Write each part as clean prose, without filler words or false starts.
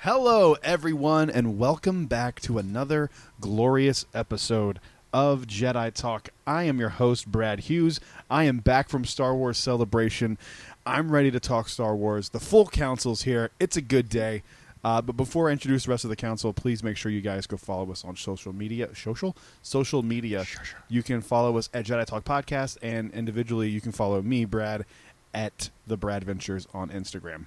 Hello, everyone, and welcome back to another glorious episode of Jedi Talk. I am your host, Brad Hughes. I am back from Star Wars Celebration. I'm ready to talk Star Wars. The full council's here. It's a good day. But before I introduce the rest of the council, please make sure you guys go follow us on social media. Social media. Sure. You can follow us at Jedi Talk Podcast, and individually you can follow me, Brad, at The Brad Ventures on Instagram.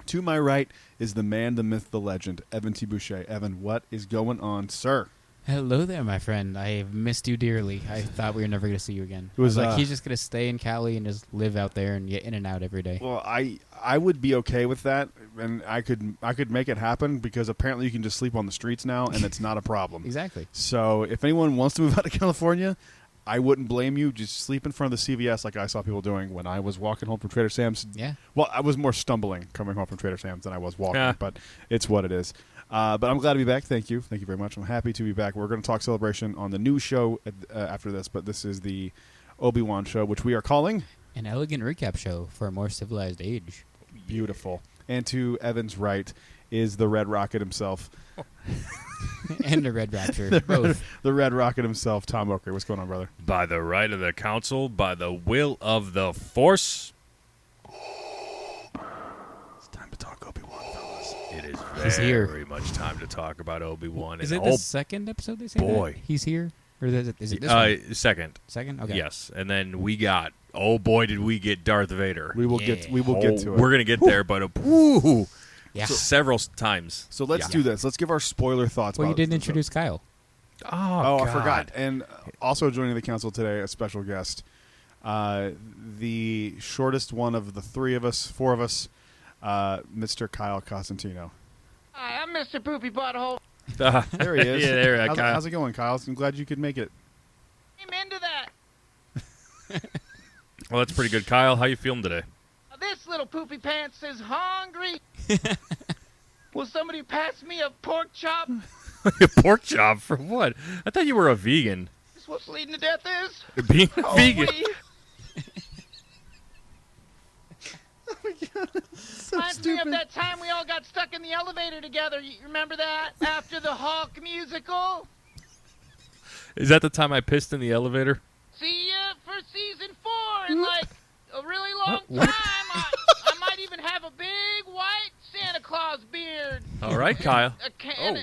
To my right is the man, the myth, the legend, Evan T. Boucher. Evan, what is going on, sir? Hello there, my friend. I have missed you dearly. I thought we were never going to see you again. It was like, he's just going to stay in Cali and just live out there and get in and out every day. Well, I would be okay with that, and I could make it happen because apparently you can just sleep on the streets now, and it's not a problem. Exactly. So if anyone wants to move out of California, I wouldn't blame you. Just sleep in front of the CVS like I saw people doing when I was walking home from Trader Sam's. Yeah. Well, I was more stumbling coming home from Trader Sam's than I was walking, but it's what it is. But I'm glad to be back. Thank you. Thank you very much. I'm happy to be back. We're going to talk Celebration on the new show after this, but this is the Obi Wan show, which we are calling An Elegant Recap Show for a More Civilized Age. Beautiful. And to Evan's right is the Red Rocket himself. And the Red Rapture. Both. The Red Rocket himself, Tom Oakley. What's going on, brother? By the right of the council, by the will of the Force. It's time to talk Obi-Wan, fellas. It is He's here. very much time to talk about Obi-Wan. Is it the second episode they say boy. that? He's here? Or is it this one? Second. Second? Okay. Yes. And then we got, oh boy, did we get Darth Vader. We will get to it. We're going to get there, but Yeah. several times. So let's do this. Let's give our spoiler thoughts. Well, you about didn't introduce Kyle. Oh, I forgot. And also joining the council today, a special guest, the shortest one of the four of us, Mr. Kyle Costantino. Hi, I'm Mr. Poopy Butthole. There he is. Yeah, there, Kyle. How's it going, Kyle? I'm glad you could make it. I'm into that. Well, that's pretty good. Kyle, how you feeling today? This little poopy pants is hungry. Will somebody pass me a pork chop? A pork chop for what? I thought you were a vegan. Is this what's leading to death is? Being a vegan. Oh my God. So Reminds me of that time we all got stuck in the elevator together. You remember that? After the Hulk musical? Is that the time I pissed in the elevator? See ya for season 4 in like a really long What? time. I might even have a big white Santa Claus beard. All right, Kyle. And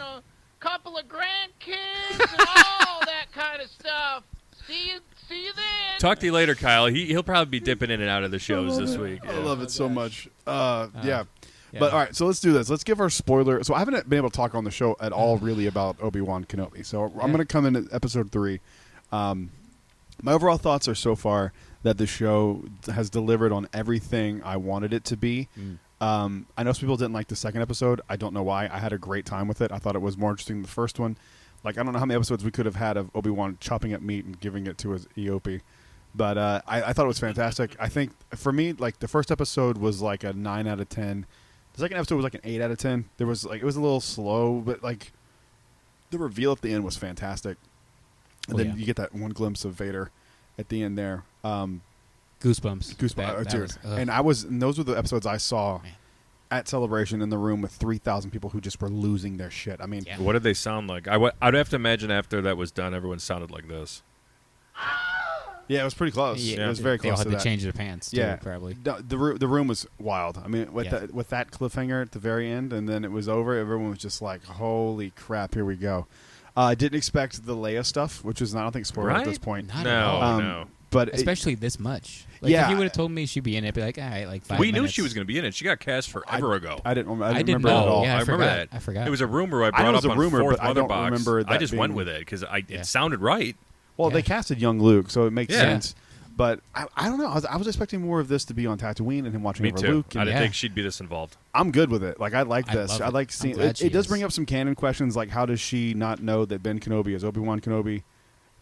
a couple of grandkids and all that kind of stuff. See you then. Talk to you later, Kyle. He'll probably be dipping in and out of the shows this week. I love it so much. Yeah. But all right, so let's do this. Let's give our spoiler. So I haven't been able to talk on the show at all really about Obi Wan Kenobi. So I'm going to come in at episode 3. My overall thoughts are so far that the show has delivered on everything I wanted it to be. I know some people didn't like the second episode. I don't know why. I had a great time with it. I thought it was more interesting than the first one. Like, I don't know how many episodes we could have had of Obi-Wan chopping up meat and giving it to his EOP. But I thought it was fantastic. I think, for me, like, the first episode was like a 9 out of 10. The second episode was like an 8 out of 10. There was, like, it was a little slow, but, like, the reveal at the end was fantastic. And then you get that one glimpse of Vader at the end there. Goosebumps. Dude. And those were the episodes I saw at Celebration in the room with 3,000 people who just were losing their shit. I mean, What did they sound like? I'd have to imagine after that was done, everyone sounded like this. yeah, it was pretty close. Yeah, it was very they close all to had that. to change their pants, too, probably. The room was wild. I mean, with that cliffhanger at the very end, and then it was over, everyone was just like, holy crap, here we go. I didn't expect the Leia stuff, which is not, I don't think, spoiler at this point. Not at all. No. But especially this much. Like, if you would have told me she'd be in it, I'd be like, all right, like 5 We minutes. knew she was going to be in it. She got cast forever ago. I didn't remember didn't it at know. all. Yeah, I remember that. I forgot. It was a rumor I I know brought it up was a on rumor, Fourth but I don't Motherbox. remember that I just went being- with it because it sounded right. Well, Yeah. they casted young Luke, so it makes Yeah. sense. But I don't know. I was expecting more of this to be on Tatooine and him watching Me over too. Luke. I And didn't think she'd be this involved. I'm good with it. Like, I like I this. love I it. like I'm seeing glad it. she It does is. bring up some canon questions, like how does she not know that Ben Kenobi is Obi-Wan Kenobi,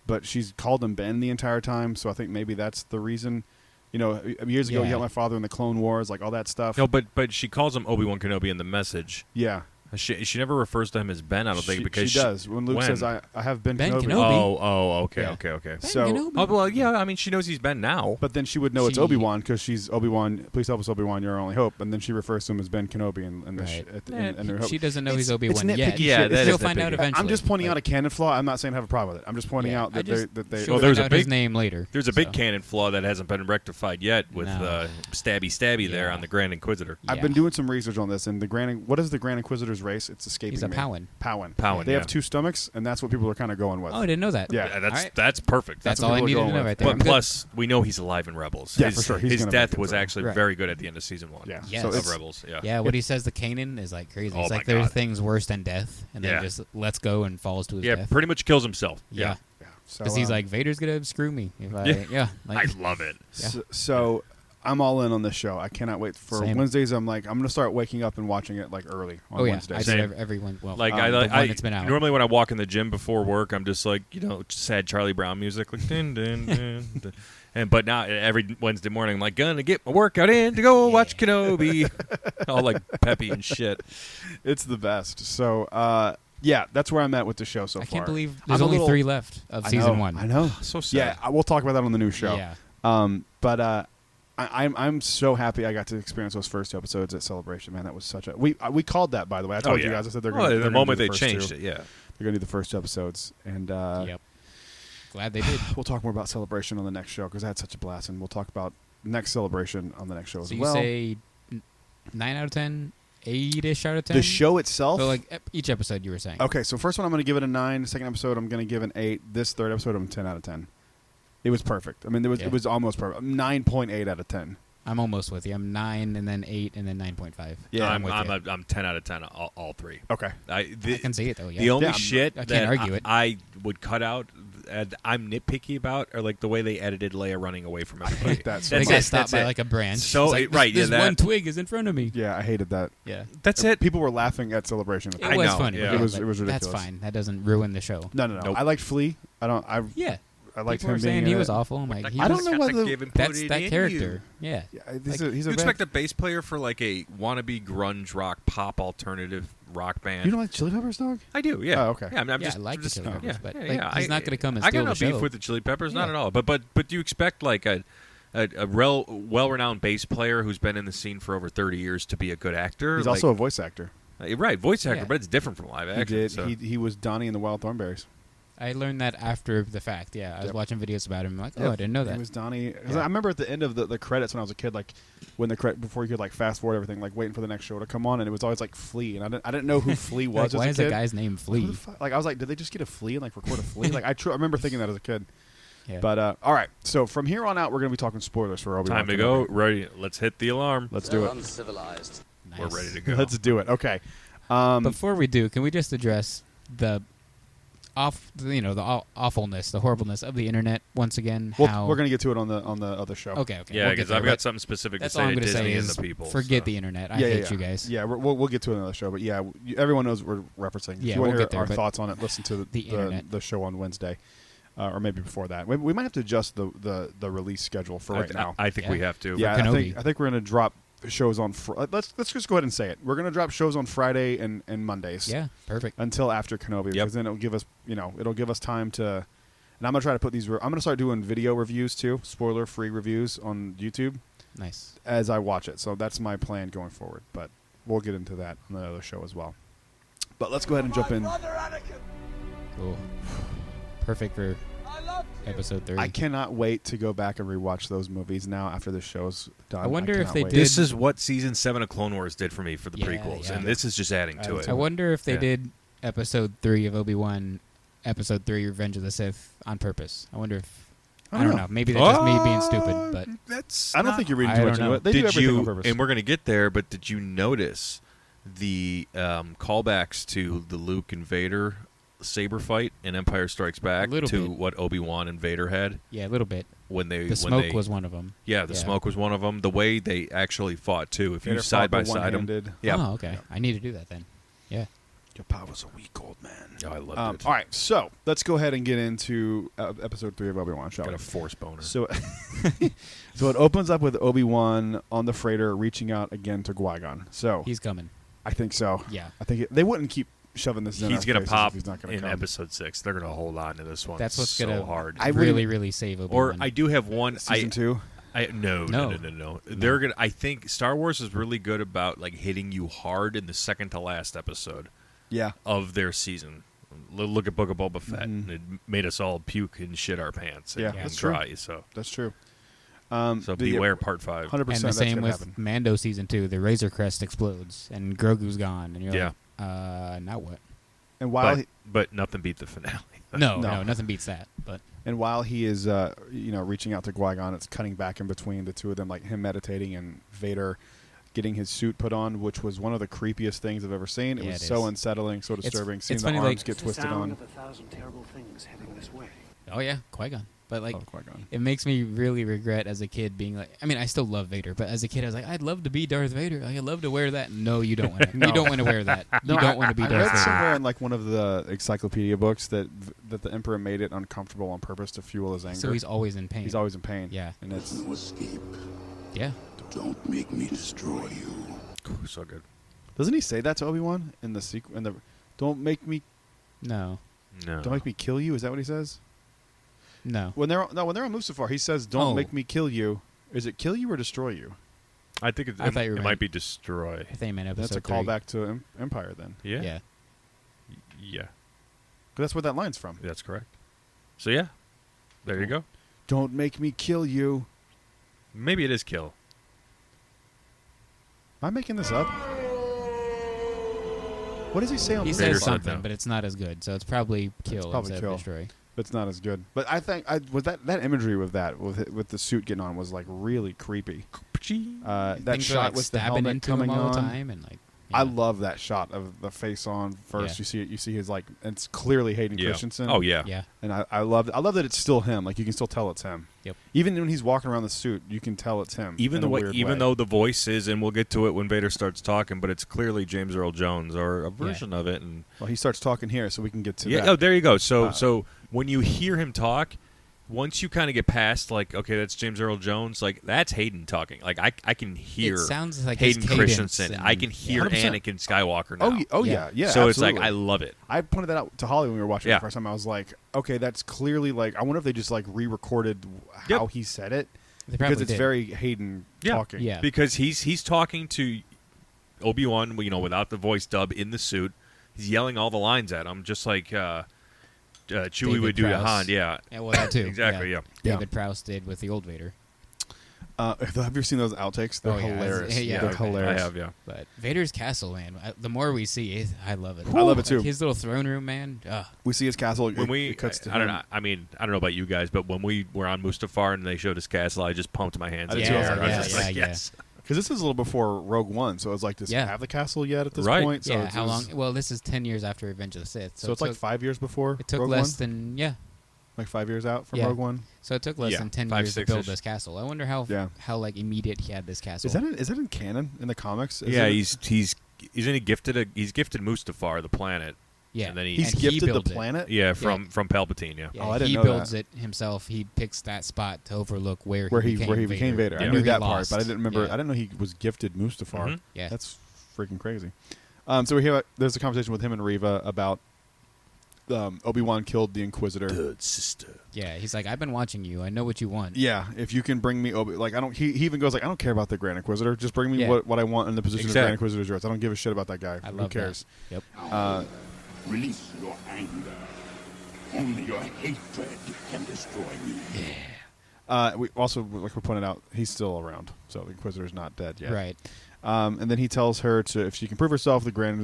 but she's called him Ben the entire time. So I think maybe that's the reason. You know, years ago, he Yeah. helped my father in the Clone Wars, like all that stuff. No, but she calls him Obi Wan Kenobi in the message. Yeah. She never refers to him as Ben. I don't think because she does when Luke says, "I have Ben Kenobi." Kenobi. Okay, Yeah. okay. So, Kenobi. Oh well, yeah. I mean, she knows he's Ben now. but then she would know it's Obi Wan because she's Obi Wan. Please help us, Obi Wan. You're our only hope. And then she refers to him as Ben Kenobi in her hope. She doesn't know he's Obi-Wan nitpicky yet. shit. Yeah, that she'll is find out nitpicky. eventually. I'm just pointing out a canon flaw. I'm not saying I have a problem with it. I'm just pointing out that they. She'll Well, there's find a out big his name later. There's a big canon flaw that hasn't been rectified yet with No. stabby there on the Grand Inquisitor. I've been doing some research on this, and what is the Grand Inquisitor's race? It's escaping He's a me. Powan. They have 2 stomachs, and that's what people are kind of going with. Oh, I didn't know that. Yeah. That's perfect. That's what all I people are needed to going know with. right there. But I'm good. plus, we know he's alive in Rebels. Yeah, for sure. He's His gonna death make it was through. actually Right. very good at the end of season 1. Yeah. Yes. So Of it's, Rebels. Yeah. Yeah, what he says to Kanan is like crazy. Oh It's my like there are God. things worse than death, and then just lets go and falls to his Yeah, death. pretty much kills himself. Yeah, so, because he's like, Vader's gonna screw me. If I, like, I love it. Yeah. So I'm all in on this show. I cannot wait for Same. Wednesdays. I'm going to start waking up and watching it like early on Wednesdays. I Same. do everyone. Well, Like the one that's been out. normally when I walk in the gym before work, I'm just like sad Charlie Brown music, like dun, dun, dun, dun. But now every Wednesday morning, I'm like gonna get my workout in to go watch Kenobi, all like peppy and shit. It's the best. So yeah, that's where I'm at with the show so I far. can't believe there's I'm a only little- 3 left of I season know, 1. I know. So sad. Yeah, we'll talk about that on the new show. Yeah. But I'm so happy I got to experience those first 2 episodes at Celebration. Man, that was such a we called that, by the way. I told you guys. I said they're going to the moment do they the first changed 2. it. Yeah. They're going to do the first 2 episodes, and Yep. Glad they did. we'll talk more about Celebration on the next show because I had such a blast, and we'll talk about next Celebration on the next show So as you well. say 9 out of 10, 8-ish out of 10. The show itself. So like each episode you were saying. Okay, so first one I'm going to give it a 9. Second episode I'm going to give an 8. This third episode I'm 10 out of 10. It was perfect. I mean, it was almost perfect. 9.8 out of 10. I'm almost with you. I'm 9 and then 8 and then 9.5. Yeah, I'm with you. 10 out of 10 all 3. Okay. I can see it though. Yeah. The only Yeah, shit I can't that argue it. I would cut out, I'm nitpicky about, are like the way they edited Leia running away from everybody. hate that so They much. got That's stopped by it. like a branch. So, It's like, right, this yeah, that- one twig is in front of me. Yeah, I hated that. Yeah. That's it. People were laughing at Celebration. With It that. was know, funny. yeah. Yeah, It was but ridiculous. That's fine. That doesn't ruin the show. No. Nope. I liked Flea. Yeah. I liked People him were saying being he in was it. awful. I'm like, I don't know whether that's that character. Yeah. Yeah, Like, he's You a expect a bass player for like a wannabe grunge rock pop alternative rock band? You don't like Chili Peppers, dog? I do. Yeah. Oh, okay. Yeah, I'm Yeah, just, I like the just, Chili Peppers, but, like, yeah, he's not gonna come and I steal got no the beef show. with the Chili Peppers, not Yeah. at all. But you expect like a well-renowned bass player who's been in the scene for over 30 years to be a good actor. He's like, also a voice actor. right, voice actor, Yeah. but it's different from live He action. did. So. He was Donnie in the Wild Thornberries. I learned that after the fact. Yeah, I was Yep. watching videos about him. I'm like, oh, Yep. I didn't know that. He was Donnie. 'Cause Yeah. I remember at the end of the credits when I was a kid, like when before you could like fast forward everything, like waiting for the next show to come on, and it was always like Flea, and I didn't know who Flea was. Like, why as is a that kid. guy's name Who Flea? the fuck? Like I was like, did they just get a Flea and like record a Flea? Like I remember thinking that as a kid. Yeah. But all right, so from here on out, we're gonna be talking spoilers for Obi Wan. Time to go. Ready? Let's hit the alarm. Let's do it. Uncivilized. Nice. We're ready to go. Let's do it. Okay. Before we do, can we just address the awfulness, the horribleness of the internet once again? How We're gonna get to it on the other show. okay. Yeah, we'll get because there, I've but got something specific to that's all say I'm to gonna say Disney and is the people. forget so. the internet. I Yeah, hate yeah. you guys. Yeah, we'll get to it on another show, but yeah, everyone knows what we're referencing. Yeah, if you want we'll to hear get there, our but thoughts on it, listen to the internet. the show on Wednesday, or maybe before that. We might have to adjust the release schedule for right now. I think Yeah. we have to. Yeah, Kenobi. I think we're gonna drop shows on. Let's just go ahead and say it. We're gonna drop shows on Friday and Mondays. Yeah, perfect. Until after Kenobi, because then it'll give us time to. And I'm gonna try to put these. I'm gonna start doing video reviews too, spoiler-free reviews on YouTube Nice. as I watch it. So that's my plan going forward. But we'll get into that on the other show as well. But let's go ahead and jump in. Cool. Perfect for episode 3. I cannot wait to go back and rewatch those movies now after the show's done. I wonder if cannot they wait. did- This is what season 7 of Clone Wars did for me for the Yeah, prequels, yeah. and this is just adding to it. I wonder if they Yeah. did episode 3 of Obi-Wan, episode 3 Revenge of the Sith on purpose. I wonder if I don't know. Maybe that's just me being stupid, but that's I don't think you're reading I too don't much into know. it. They do did everything you? on purpose. And we're gonna get there, but did you notice the callbacks to the Luke and Vader saber fight in Empire Strikes Back A little to bit. what Obi-Wan and Vader had yeah, a little bit. when they The smoke was one of them. the smoke was one of them. The way they actually fought too. If Vader you side by fought side them, one-handed. yeah. Oh, okay. I need to do that then. Yeah. Your power's a weak old man. Oh, I loved it. All right, so let's go ahead and get into episode 3 of Obi-Wan, shall Got we? a force boner. So, so it opens up with Obi-Wan on the freighter reaching out again to Qui-Gon. So He's coming. I think so. Yeah. I think they wouldn't keep shoving this in He's our going to faces pop if he's not going in to come. episode 6. They're going to hold on to this one. That's what's so gonna hard. really save Obi-Wan. Or I do have one. Season 2? No. They're gonna. I think Star Wars is really good about like hitting you hard in the second to last episode Yeah. of their season. Look at Book of Boba Fett. Mhm. It made us all puke and shit our pants. Yeah, and that's try. So That's true. beware part 5. 100%. and the that's same gonna with happen. Mando season 2. The Razor Crest explodes and Grogu's gone, and you're Yeah. like, now what? And while But nothing beat the finale. No, No. nothing beats that. But he is reaching out to Qui-Gon, it's cutting back in between the two of them, like him meditating and Vader getting his suit put on, which was one of the creepiest things I've ever seen. It Yeah, was it so is. unsettling, so disturbing. Seeing it's the funny, arms like- get twisted on. Of 1,000 terrible things heading this way. oh yeah, Qui-Gon. But like, Oh, Qui-Gon. it makes me really regret as a kid being like, I mean, I still love Vader, but as a kid, I was like, I'd love to be Darth Vader. Like, I'd love to wear that. No, you don't want to. No. You don't want to wear that. You don't want to be I Darth read Vader. somewhere in like one of the encyclopedia books that the Emperor made it uncomfortable on purpose to fuel his anger. So he's always in pain. He's always in pain. Yeah. And it's No escape. Yeah. Don't make me destroy you. So good. doesn't he say that to Obi-Wan in the sequel? Don't make me No. No. don't make me kill you. Is that what he says? No. When they're on Mustafar, he says, "Don't Oh. make me kill you." Is it kill you or destroy you? I think I thought you were it meant- might be destroy. I think I meant episode That's a 3. callback to Empire then. Yeah. Yeah. Yeah. 'Cause that's where that line's from. That's correct. So yeah. There you go. Don't make me kill you. Maybe it is kill. Am I making this up? What does he say on He the Vader says said something, no. but it's not as good. So it's probably kill probably instead kill. of destroy. It's not as good. But I think was that imagery with the suit getting on was like really creepy. That Things are, shot like, with the stabbing helmet into coming him all on. the time, and like. I yeah. love that shot of the face on first. Yeah. You see his like, it's clearly Hayden Yeah. Christensen. Oh yeah. Yeah. And I love that it's still him. Like you can still tell it's him. Yep. Even when he's walking around the suit, you can tell it's him. Even in the a way, weird even way. though the voice is, and we'll get to it when Vader starts talking, but it's clearly James Earl Jones or a version of it. And well, he starts talking here, so we can get to yeah, that. oh, there you go. So, Uh, so when you hear him talk, once you kind of get past, like, okay, that's James Earl Jones. Like, that's Hayden talking. Like, I can hear It sounds like Hayden his cadence Christensen. and- I can hear 100%. Anakin Skywalker now. Oh yeah, yeah. so absolutely. it's like I love it. I pointed that out to Holly when we were watching it Yeah. the first time. I was like, okay, that's clearly like. I wonder if they just like re-recorded Yep. how he said it They probably because it's did. very Hayden Yeah. talking. Yeah. Because he's talking to Obi-Wan, without the voice dub in the suit. He's yelling all the lines at him, just like Chewie David would do to Prowse. Han. Yeah, Yeah, well, that too. exactly. Yeah. David Prowse did with the old Vader. Have you seen those outtakes? They're Oh, yeah. hilarious. Yeah, They're okay. hilarious. I have. Yeah. But Vader's castle, man. The more we see, I love it. I love it, too. Like, his little throne room, man. We see his castle. When it cuts to I don't him. know. I mean, I don't know about you guys, but when we were on Mustafar and they showed his castle, I just pumped my hands I in did the too. air. I was Yeah, just yeah, like, yeah. yes. Because this is a little before Rogue One, so it's like, does he Yeah. have the castle yet at this Right. point? So Yeah, it's, how long? Well, this is 10 years after Revenge of the Sith. So it's like 5 years before It took Rogue less One? than, Like 5 years out from Yeah. Rogue One? So it took less Yeah, than 10 5, years to 6-ish. build this castle. I wonder how like immediate he had this castle. Is that in canon in the comics? Is Yeah, it- he's gifted Mustafar the planet. yeah. and then he's and he gifted the builds it. planet? Yeah, from Palpatine. Yeah. Yeah, Oh, I didn't he know builds that. it himself. He picks that spot to overlook where Where became he became Vader. I Yeah. knew Where he that part, lost. but I didn't remember. Yeah. I didn't know he was gifted Mustafar. Mhm. Yeah. That's freaking crazy. So we hear there's a conversation with him and Reva about Obi-Wan killed the Inquisitor. Good sister. Yeah, he's like, I've been watching you. I know what you want. Yeah, if you can bring me I don't. He even goes like, I don't care about the Grand Inquisitor. Just bring me Yeah. what I want in the position Exactly. of Grand Inquisitor is yours. I don't give a shit about that guy. I Who love cares? that. Yep. Release your anger. Only your hatred can destroy me. We also, like we pointed out, he's still around, so the Inquisitor's not dead yet. Right. And then he tells her if she can prove herself, the Grand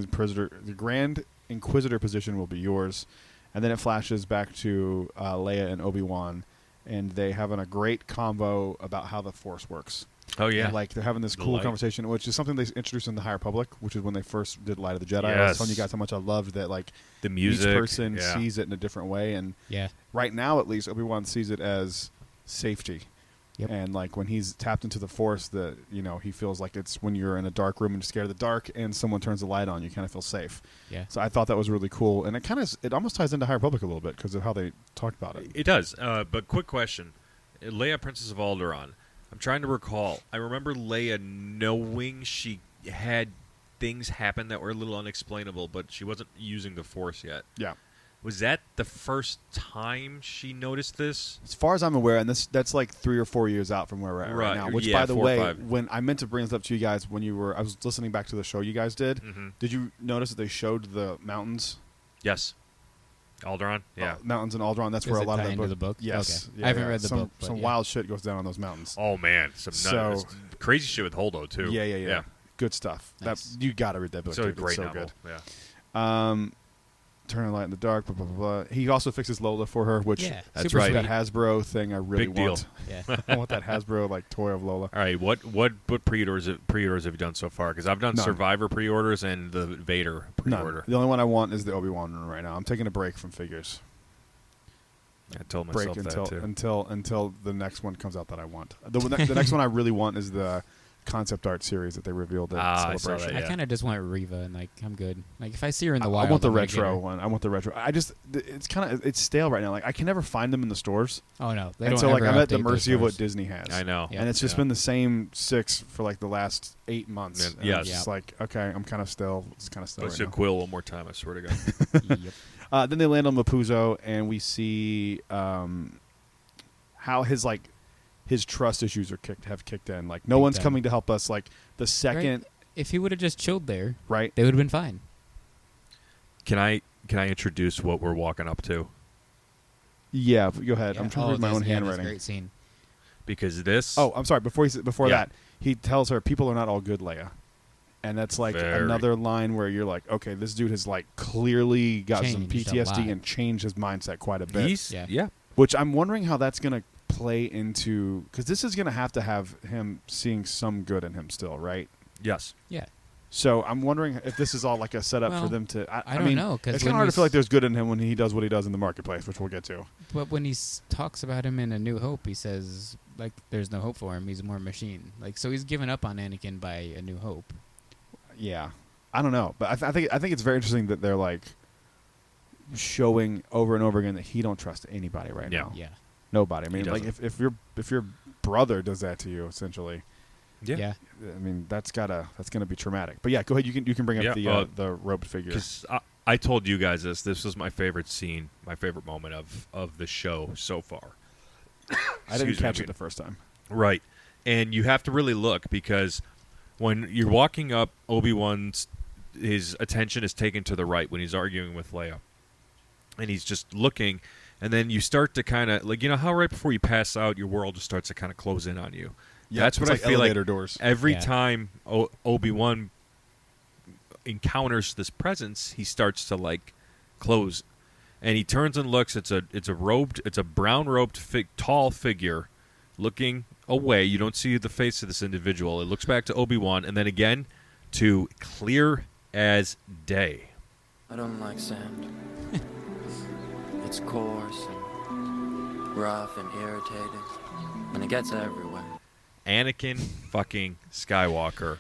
Inquisitor position will be yours. And then it flashes back to Leia and Obi-Wan, and they having a great convo about how the Force works. Oh yeah. Like they're having this The cool light. conversation, which is something they introduced in the High Republic, which is when they first did Light of the Jedi. I was Yes. telling you guys how much I loved that. Like the music. each person yeah. sees it in a different way, and Yeah. right now at least Obi-Wan sees it as safety. Yep. And like when he's tapped into the Force, that he feels like it's when you're in a dark room and you're scared of the dark, and someone turns the light on, you kind of feel safe. Yeah. So I thought that was really cool, and it almost ties into High Republic a little bit because of how they talked about it. It does. But quick question: Leia, Princess of Alderaan. I'm trying to recall. I remember Leia knowing she had things happen that were a little unexplainable, but she wasn't using the Force yet. Yeah. Was that the first time she noticed this? As far as I'm aware, and that's like 3 or 4 years out from where we're at right now. Which, by the 4 or way, 5. when I meant to bring this up to you guys when I was listening back to the show you guys did. Mm-hmm. Did you notice that they showed the mountains? Yes. Alderaan? Yeah. Mountains in Alderaan. That's Does where a it lot tie of into the the book? Yes. Okay. Yeah, I haven't read the book, but some yeah. wild shit goes down on those mountains. Oh, man. Some crazy shit with Holdo, too. Yeah. Good stuff. Nice. You got to read that book. It's a dude. great It's so novel. good. Yeah. Turning light in the dark. Blah blah blah. He also fixes Lola for her, which That's super right. that sweet. Hasbro thing I really Big deal. want. Yeah. I want that Hasbro like toy of Lola. All right, what pre-orders have you done so far? Because I've done None. Survivor pre-orders and the Vader pre-order. None. The only one I want is the Obi Wan one right now. I'm taking a break from figures. I told Break myself that too. until the next one comes out that I want. The next one I really want is the concept art series that they revealed at I saw Celebration. that, I kind of just want Riva, and like I'm good. Like if I see her in the I wild, want the I'm gonna get retro her. one. I want the retro. It's stale right now. Like I can never find them in the stores. Oh no, they And don't so like ever I'm at the update those mercy of what stores. Disney has. I know. Yeah. And it's just been the same 6 for like the last 8 months. And- And yes. It's just like, okay, I'm kind of still. It's kind of still Let's right do now. Quill one more time, I swear to God. Yep. Then they land on Mapuzo, and we see how his trust issues have kicked in. Like no Big one's time. coming to help us. Like the second, Right? If he would have just chilled there, right? they would have been fine. Can I introduce what we're walking up to? Yeah, go ahead. Yeah. I'm trying to read my own That's handwriting. great scene. Because this. Oh, I'm sorry. Before Yeah. that, he tells her, "People are not all good, Leia," and that's like Very. another line where you're like, "Okay, this dude has like clearly got some Changed a PTSD lot. and changed his mindset quite a bit." Yeah. Which I'm wondering how that's going to play into, because this is going to have him seeing some good in him still, right? Yes. Yeah. So I'm wondering if this is all like a setup for Well, them to. I I don't mean, know, 'cause it's when kind of hard we to feel like s- there's good in him when he does what he does in the marketplace, which we'll get to. But when he talks about him in A New Hope, he says like there's no hope for him. He's more machine. Like so, he's given up on Anakin by A New Hope. Yeah, I don't know, but I think it's very interesting that they're like showing over and over again that he don't trust anybody right Yeah. now. Yeah. Nobody. I mean, like doesn't. if your brother does that to you, essentially, Yeah. I mean that's gonna be traumatic. But yeah, go ahead. You can bring up Yeah, the roped figure. Because I told you guys this. This was my favorite scene, my favorite moment of the show so far. I didn't Excuse me, catch it the first time. Right. And you have to really look because when you're walking up, Obi-Wan's his attention is taken to the right when he's arguing with Leia. And he's just looking, and then you start to kind of, like, you know how right before you pass out, your world just starts to kind of close in on you? Yeah, That's it's what like I feel elevator like doors. every Yeah. time Obi-Wan encounters this presence, he starts to, like, close. And he turns and looks. It's a brown robed tall figure looking away. You don't see the face of this individual. It looks back to Obi-Wan, and then again to clear as day. I don't like sand. It's coarse and rough and irritating, and it gets everywhere. Anakin fucking Skywalker,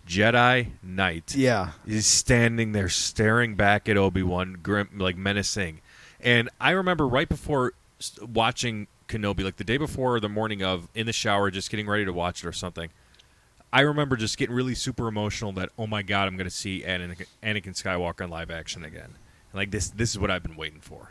Jedi Knight, Yeah. is standing there staring back at Obi-Wan, grim, like menacing. And I remember right before watching Kenobi, like the day before or the morning of, in the shower, just getting ready to watch it or something. I remember just getting really super emotional that, oh my God, I'm going to see Anakin Skywalker in live action again. And like this is what I've been waiting for.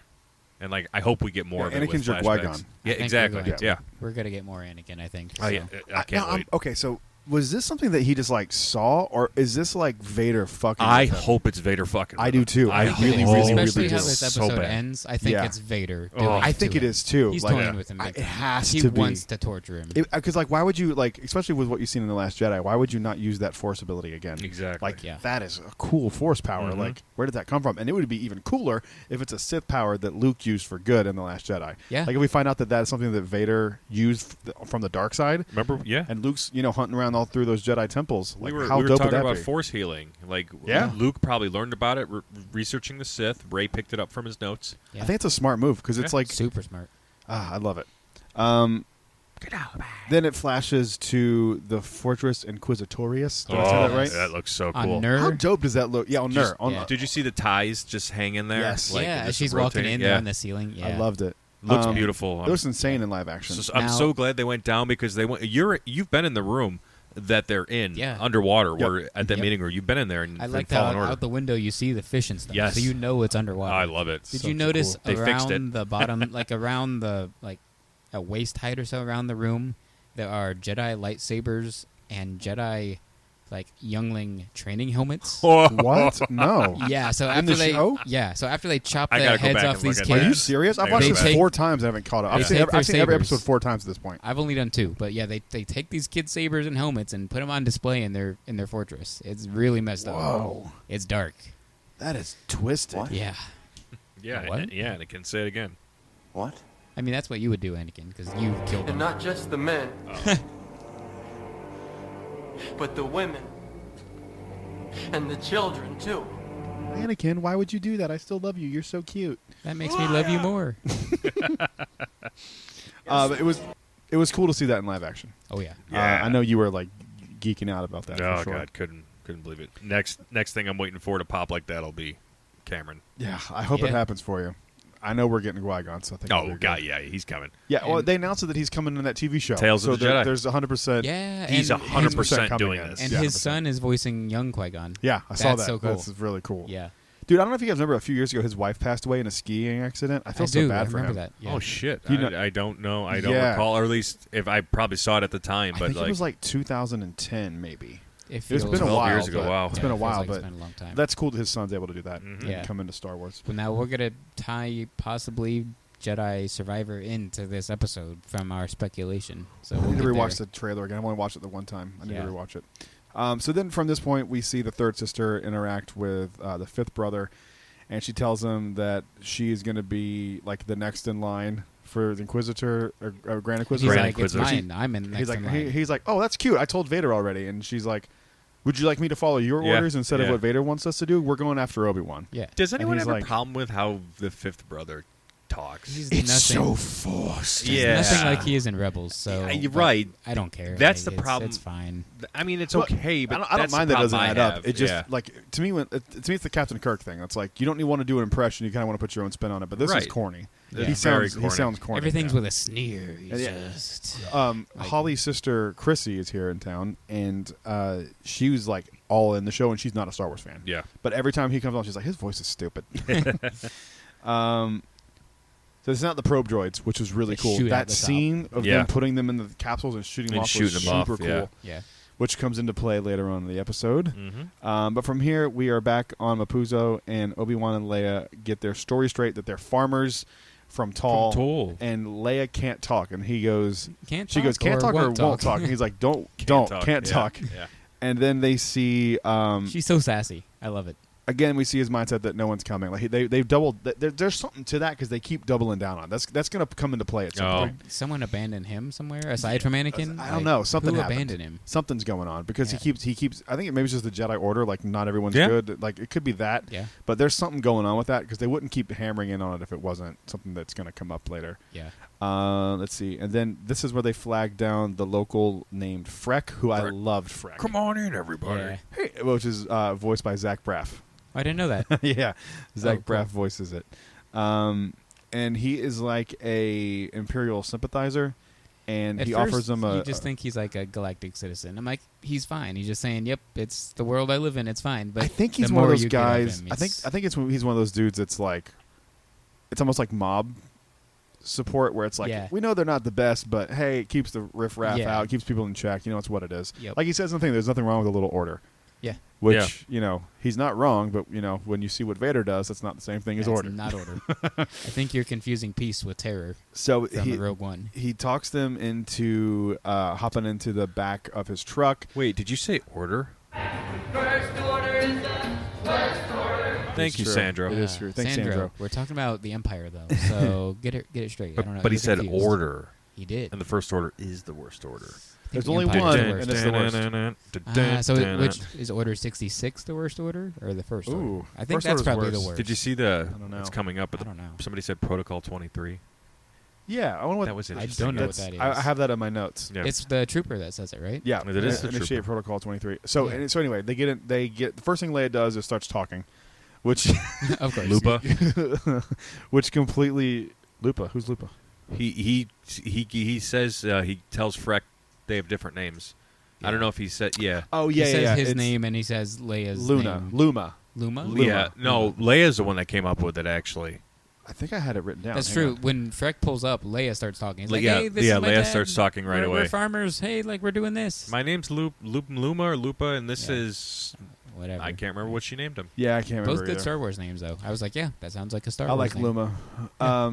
And like I hope we get more of it. Anakin's with your flashbacks. Qui-Gon. Yeah, I think exactly. we're going to. Yeah. We're gonna get more Anakin, I think. Oh yeah, so. I can't wait. Okay, so was this something that he just like saw, or is this like Vader fucking? I with him? hope it's Vader fucking. I with do him. too. I hope really, it is. really, really Especially do. how this So episode bad. ends, I think Yeah. it's Vader. Oh. doing I it think to it him. is too. He's Like, toying with him. It big time. has He to be. wants to torture him. Because like, why would you like, especially with what you've seen in the Last Jedi? Why would you not use that Force ability again? Exactly. Like Yeah. that is a cool Force power. Mhm. Like where did that come from? And it would be even cooler if it's a Sith power that Luke used for good in the Last Jedi. Yeah. Like if we find out that that is something that Vader used from the dark side, Remember? Yeah. and Luke's hunting around all through those Jedi temples. We Like, were how dope would talking that about be? force healing. Like, Yeah. Luke probably learned about it researching the Sith. Ray picked it up from his notes. Yeah. I think it's a smart move because it's Yeah. like super smart. I love it. Then it flashes to the Fortress Inquisitorius. Did I say that right? That looks so On cool. Ner. How dope does that look? Yeah, on Just- Ner. yeah. Did you see the ties just hanging there? Yes. Like, yeah, just she's walking rotating? in Yeah. there on the ceiling. Yeah. I loved it. Looks beautiful. It looks insane in live action. I'm Now- so glad they went down because they went. You've been in the room. that they're in Yeah. underwater. Where at that Yep. meeting where you've been in there and I like Fallen how Order. out the window you see the fish and stuff. Yes. So you know it's underwater. I love it. Did So you notice cool. They fixed around it. the bottom, like around the a waist height or so around the room, there are Jedi lightsabers and Jedi youngling training helmets. What? No. Yeah, so In after the they show? so after they chop I the gotta go heads back off and these look at kids, Are that. you serious? I've They watched take- this 4 times. I haven't caught up. they I've seen take their every sabers. episode 4 times at this point. I've only done 2, but yeah, they take these kids' sabers and helmets and put them on display in their fortress. It's really messed up. Whoa. It's dark. That is twisted. What? Yeah, Yeah, What? yeah, and it can say it again. What? I mean that's what you would do, Anakin, because you killed And them. not just the men, but the women. And the children, too. Anakin, why would you do that? I still love you. You're so cute. That makes me love you more. But it was cool to see that in live action. Oh yeah. Yeah. I know you were geeking out about that. Oh for sure. God, couldn't believe it. Next thing I'm waiting for to pop like that'll be Cameron. Yeah, I hope it Yeah. happens for you. I know we're getting Qui-Gon, so I think. Oh we're God, good. yeah, he's coming. Yeah, well, they announced that he's coming in that TV show. Tales so of the Jedi. There's 100%. Yeah, He's and 100% coming doing in. this. And Yeah, his 100%. son is voicing young Qui-Gon. Yeah, I saw That's that. so cool. That's really cool. Yeah. Dude, I don't know if you guys remember a few years ago, his wife passed away in a skiing accident. I feel I so do. bad I for remember him. that. Yeah. Oh shit, You know- I don't know. I don't Yeah. recall, or at least if I probably saw it at the time. I But think it was 2010, maybe. It It's been a 12 while. years ago, but- wow. It's Yeah, been a it feels while, like but it's been a long time. that's cool that his son's able to do that and Yeah. come into Star Wars. But now we're gonna tie possibly Jedi Survivor into this episode from our speculation. So I we'll need to get rewatch there. the trailer again. I've only watched it the one time. I need Yeah. to rewatch it. So then from this point, we see the third sister interact with the fifth brother, and she tells him that she is going to be the next in line for the Inquisitor or Grand He's Inquisitor. Grand like, it's Inquisitor. mine. I'm in next He's like, in line. he's like, oh, that's cute. I told Vader already, and she's like, would you like me to follow your Yeah, orders instead of yeah. what Vader wants us to do? We're going after Obi-Wan. Yeah. Does And anyone he's have a like- problem with how the fifth brother talks? He's nothing, forced. he's Yeah. nothing like he is in Rebels. So Yeah, you're but right. I don't care. That's the problem. It's fine. I mean, it's Well, okay, but I don't that's mind the that it doesn't problem add I up. have. It just Yeah. to me it's the Captain Kirk thing. It's like you don't want to do an impression. You kind of want to put your own spin on it. But this is Right. corny. Yeah. He Very sounds corny. corny. Everything's with a sneer. He's Yeah. just. Holly's sister Chrissy is here in town, and she was all in the show, and she's not a Star Wars fan. Yeah. But every time he comes on, she's like, his voice is stupid. So it's not the probe droids, which was really They cool. shoot out That the top. scene of Yeah. them putting them in the capsules and shooting them And off shooting was them off, super yeah. cool, Yeah. which comes into play later on in the episode. Mm-hmm. But from here, we are back on Mapuzo, and Obi-Wan and Leia get their story straight that they're farmers from Tall, and Leia can't talk, and he goes, Can't she talk goes, can't or talk or won't won't talk, and he's like, can't Yeah. talk. Yeah. And then they see, She's so sassy. I love it. again, we see his mindset that no one's coming. They've doubled. There's something to that because they keep doubling down on. That's going to come into play at some Oh. point. Someone abandoned him somewhere aside from Anakin. I don't know. Something who happened. abandoned him. Something's going on because Yeah. he keeps. I think maybe it's just the Jedi Order. Not everyone's Yeah. good. It could be that. Yeah. But there's something going on with that because they wouldn't keep hammering in on it if it wasn't something that's going to come up later. Yeah. Let's see. And then this is where they flag down the local named Freck, who I Freck. loved Freck. Come on in, everybody. Yeah. Hey, which is voiced by Zach Braff. I didn't know that. Yeah, Zach Oh, cool. Braff voices it. And he is like a Imperial sympathizer, and At he first, offers them a. You just think he's like a galactic citizen. I'm like, he's fine. He's just saying, "Yep, it's the world I live in. It's fine." But I think he's the one of more those you get of guys. him, I it's- think he's one of those dudes that's like, it's almost like mob support, where it's like, Yeah. we know they're not the best, but hey, it keeps the riff-raff Yeah. out, it keeps people in check. It's what it is. Yep. Like he says something. There's nothing wrong with a little order. Yeah. Which he's not wrong, but when you see what Vader does, that's not the same thing as That's order. not order. I think you're confusing peace with terror So from the Rogue One. he talks them into hopping into the back of his truck. Wait, did you say order? Thank It's you, true. Sandro. It is true. Thanks, Sandro. We're talking about the Empire, though. So get it straight. I don't know. But he You're said confused. order, He did. and the first order is the worst order. I think There's the only Empire's one, the and worst. it's the worst. So which is Order 66 the worst order or the first order? Ooh, I think first that's order's probably worse. the worst. Did you see the? I don't know. It's coming up, but I don't know. somebody said Protocol 23. Yeah, I wonder what That was I interesting. don't know what that's- that is. I have that in my notes. Yeah. It's the trooper that says it, right? Yeah, It is the initiate trooper. protocol 23. So Yeah. so anyway, they get in. They get the first thing Leia does is starts talking, which Of course. Lupa. which completely Lupa. Who's Lupa? He says he tells Freck they have different names, I don't know if he said Oh He yeah, says yeah. his It's name and he says Leia's Luna. name. Luma. Luma? Yeah, no, Leia's the one that came up with it actually. I think I had it written down. That's Hang true. on. When Freck pulls up, Leia starts talking. He's like, Yeah, hey, this yeah, is my Leia dad. starts talking right away. We're farmers. Hey, like, we're doing this. My name's Luma or Lupa, and this is Whatever. I can't remember what she named him. Yeah, I can't remember. Both good either. Star Wars names, though. I was like, yeah, that sounds like a Star I Wars like name. Luma. Yeah.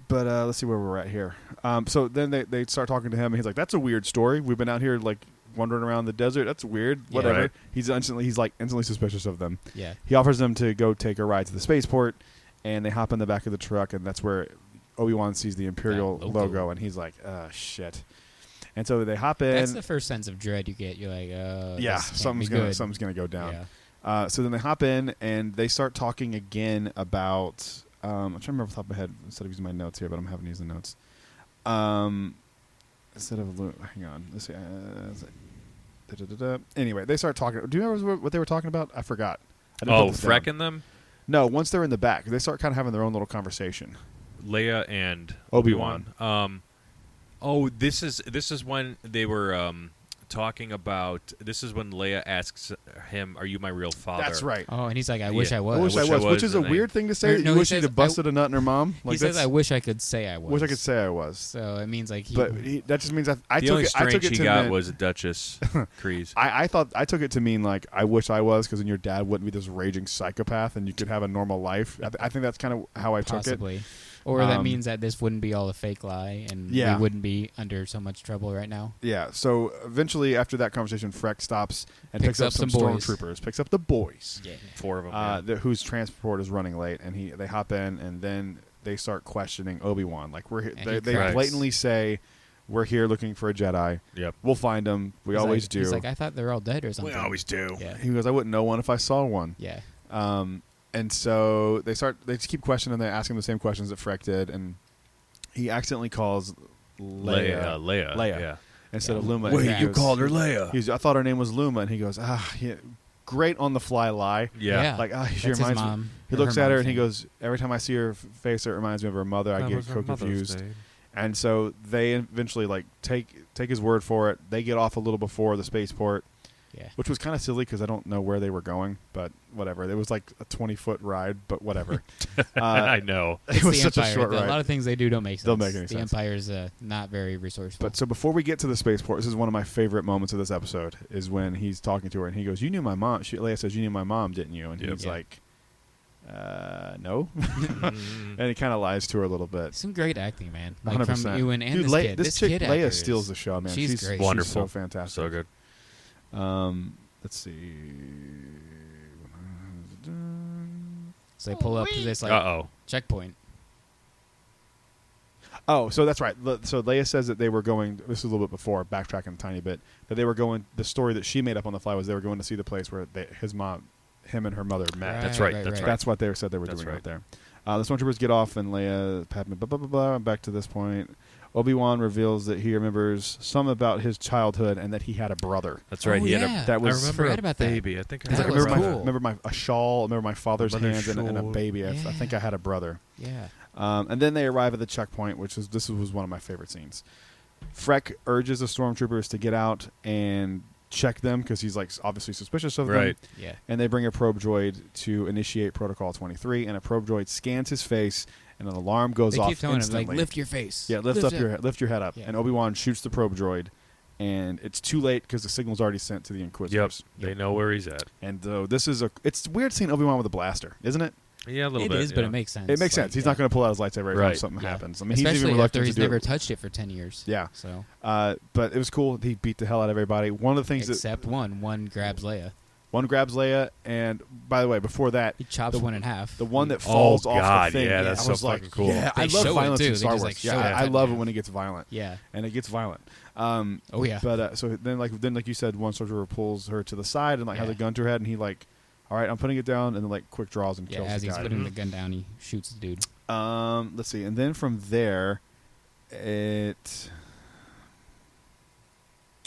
But let's see where we're at here. So then they start talking to him, and he's like, "That's a weird story. We've been out here like wandering around the desert. That's weird. Yeah. Whatever." Right. He's instantly suspicious of them. Yeah. He offers them to go take a ride to the spaceport, and they hop in the back of the truck, and that's where Obi-Wan sees the Imperial That logo, and he's like, "Oh shit!" And so they hop in. That's the first sense of dread you get. You're like, yeah, this can't be good. something's gonna go down. Yeah. So then they hop in and they start talking again about. I'm trying to remember off the top of my head instead of using my notes here, but I'm having to use the notes. Instead of hang on, let's see. Anyway, they start talking. Do you remember what they were talking about? I forgot. I didn't put this down. Freck and them? No, once they're in the back, they start kind of having their own little conversation. Leia and Obi-Wan. This is when they were talking about. This is when Leia asks him, "Are you my real father?" That's right. Oh, and he's like, I wish I was. I wish I was, which is a and they- weird thing to say. Or, no, you he wish you'd says, have busted a nut in her mom. He says, I wish I could say I was. wish I could say I was. So it means like he... But that just means I The took only it. I took strange it he to got mean, was Duchess Kryze. I thought I took it to mean like I wish I was, because then your dad wouldn't be this raging psychopath and you could have a normal life. I think that's kind of how I took it. Possibly. Or that means that this wouldn't be all a fake lie and Yeah. we wouldn't be under so much trouble right now. Yeah. So eventually, after that conversation, Freck stops and Picks picks up up some some boys. stormtroopers. Picks up the boys. Yeah. 4 of them. Whose transport is running late, and they hop in, and then they start questioning Obi-Wan. Like And they he cries. blatantly say, "We're here looking for a Jedi. Yep. We'll find them. We He's always like, do." He's like, I thought they're all dead or something. do. Yeah. He goes, "I wouldn't know one if I saw one." Yeah. And so they just keep questioning. They're asking the same questions that Freck did, and he accidentally calls Leia Yeah. instead Yeah. of Luma. Wait, And he you goes- called her Leia. I thought her name was Luma, and he goes, yeah, great on the fly lie. Yeah. Like, she That's his reminds me. mom. He or looks her at her mom's and he name. goes, every time I see her face, it reminds me of her mother. I get so confused. And so they eventually like take his word for it. They get off a little before the spaceport, Yeah. which was kind of silly because I don't know where they were going, but whatever. It was like a 20-foot ride, but whatever. I know. It was the such a Empire. short A ride. lot of things they do don't make sense. Don't make any the sense. Empire's not very resourceful. But so before we get to the spaceport, this is one of my favorite moments of this episode, is when he's talking to her and he goes, "You knew my mom." Leia says, "You knew my mom, didn't you?" And Yep. he's Yeah. like, no. And he kind of lies to her a little bit. Some great acting, man. Like 100%. from Ewan and Dude, this kid. this chick, kid Leia, actor steals is- the show, man. She's great. Wonderful. so fantastic. So good. Let's see. So they pull up to this like Uh-oh. checkpoint. Oh, so that's right. So Leia says that they were going. This is a little bit before, backtracking a tiny bit. That they were going. The story that she made up on the fly was they were going to see the place where him and her mother met. That's right. That's right. That's what they said they were That's doing right. out there. The stormtroopers get off, and Leia, Padme, blah blah blah blah. Back to this point, Obi-Wan reveals that he remembers some about his childhood and that he had a brother. That's right. Oh, he had yeah. a. That was I remember forgot a about that. baby. I think. That He's like, I was remember, cool. remember a shawl. I remember my father's Mother's hands and a shawl. baby. I Yeah. think I had a brother. Yeah. And then they arrive at the checkpoint, which was one of my favorite scenes. Freck urges the stormtroopers to get out and check them because he's like obviously suspicious of them. Right. Yeah. And they bring a probe droid to initiate Protocol 23, and a probe droid scans his face, and an alarm goes They off keep telling him instantly. like lift your face. Yeah, lift your head up. Yeah. And Obi-Wan shoots the probe droid, and it's too late because the signal's already sent to the Yep. Inquisitors. They know where he's at. And it's weird seeing Obi-Wan with a blaster, isn't it? Yeah, a little It bit. is, but yeah. it makes sense. It makes sense. He's not going to pull out his lightsaber every time Right. something Yeah. happens. I mean, he's Especially even reluctant after he's to do never it. touched it for 10 years. Yeah. So But it was cool. He beat the hell out of everybody. One of the things except one grabs Leia. one grabs Leia, and by the way, before that, He chops one in half. the one that falls off God, the thing. yeah, that's I so was like, fucking cool. Yeah, They I love show it, violence too. in They Star just, Wars. like, Yeah, show it I cutting love it. it when it gets violent, Yeah. and it gets violent. Oh yeah. But so then like you said, one soldier pulls her to the side and like has Yeah. a gun to her head, and he like, all right, I'm putting it down, and then like quick draws and Yeah, kills as the he's guy. putting the gun down, he shoots the dude. Let's see, and then from there, it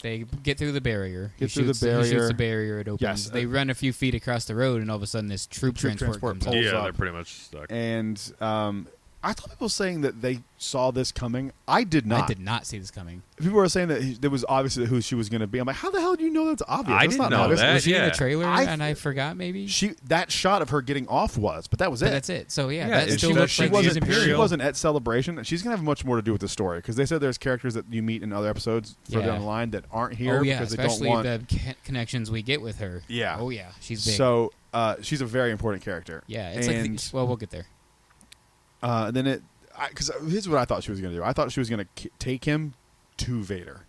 They get through the barrier. Get He through the shoots- He shoots barrier. the barrier. It opens. Yes. They run a few feet across the road, and all of a sudden, this troop transport comes transport up. pulls Yeah, up. they're pretty much stuck. and I thought people saying that they saw this coming. I did not. I did not see this coming. People were saying that there was obviously who she was going to be. I'm like, how the hell do you know that's obvious? I That's didn't not know obvious. that. Was she in yeah. the trailer I and I forgot maybe? That shot of her getting off was, but that was But it. that's it. So yeah, Yeah, that and still she looks she like wasn't- she's She Imperial. wasn't at Celebration. She's going to have much more to do with the story because they said there's characters that you meet in other episodes further Yeah. down the line that aren't here Oh yeah, because they don't especially want. the connections we get with her. Yeah. Oh yeah, she's big. So she's a very important character. yeah, it's and, like well, we'll get there. then because here's what I thought she was going to do. I thought she was going to take him to Vader.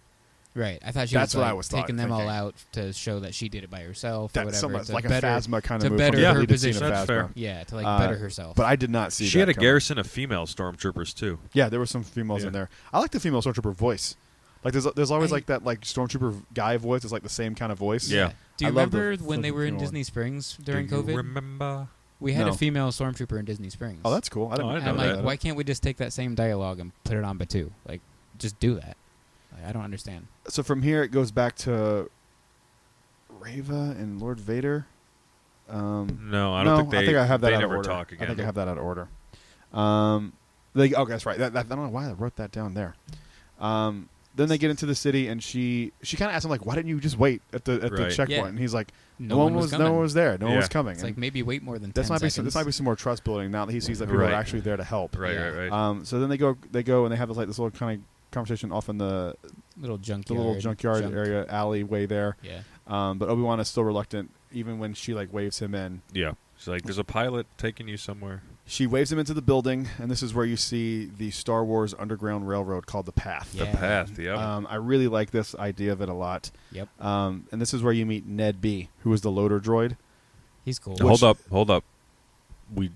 Right. I thought she That's was what like, I was taking them all thinking. out to show that she did it by herself or That's whatever. somewhat to like better, a Phasma kind to of move. better from the her deleted scene position. of That's Phasma. fair. Yeah, to like better herself. But I did not see. She that had a coming. garrison of female stormtroopers too. Yeah, there were some females in there. I like the female stormtrooper voice. Like there's always like that like stormtrooper guy voice. It's like the same kind of voice. Yeah. Do you I love the remember when they were in female Disney Springs during Do you COVID? remember? We had No. a female stormtrooper in Disney Springs. Oh, that's cool. I didn't, Oh, I And didn't I'm know like, that. why can't we just take that same dialogue and put it on Batu? Like, just do that. Like, I don't understand. So from here it goes back to Reva and Lord Vader. No, I don't think they. I have that they out never of order. talk again. I think I have that out of order. That's right. I don't know why I wrote that down there. Then they get into the city, and she kind of asks him like, "Why didn't you just wait at the Right. checkpoint?" Yeah. And he's like, No one was no coming. one was there. No one Yeah. was coming." It's And like maybe wait more than 10 this might be seconds. some more trust building now that he sees that people Right. are actually there to help. Right, Yeah. right, right. So then they go and they have this little kind of conversation off in the little junkyard. little junkyard area alleyway there. Yeah. But Obi-Wan is still reluctant, even when she like waves him in. Yeah. She's like, "There's a pilot taking you somewhere." She waves him into the building, and this is where you see the Star Wars Underground Railroad called the Path. Yeah. The path. Yeah. I really like this idea of it a lot. Yep. And this is where you meet Ned B, who is the loader droid. He's cool. Hold up. We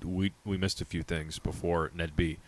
missed a few things before Ned B.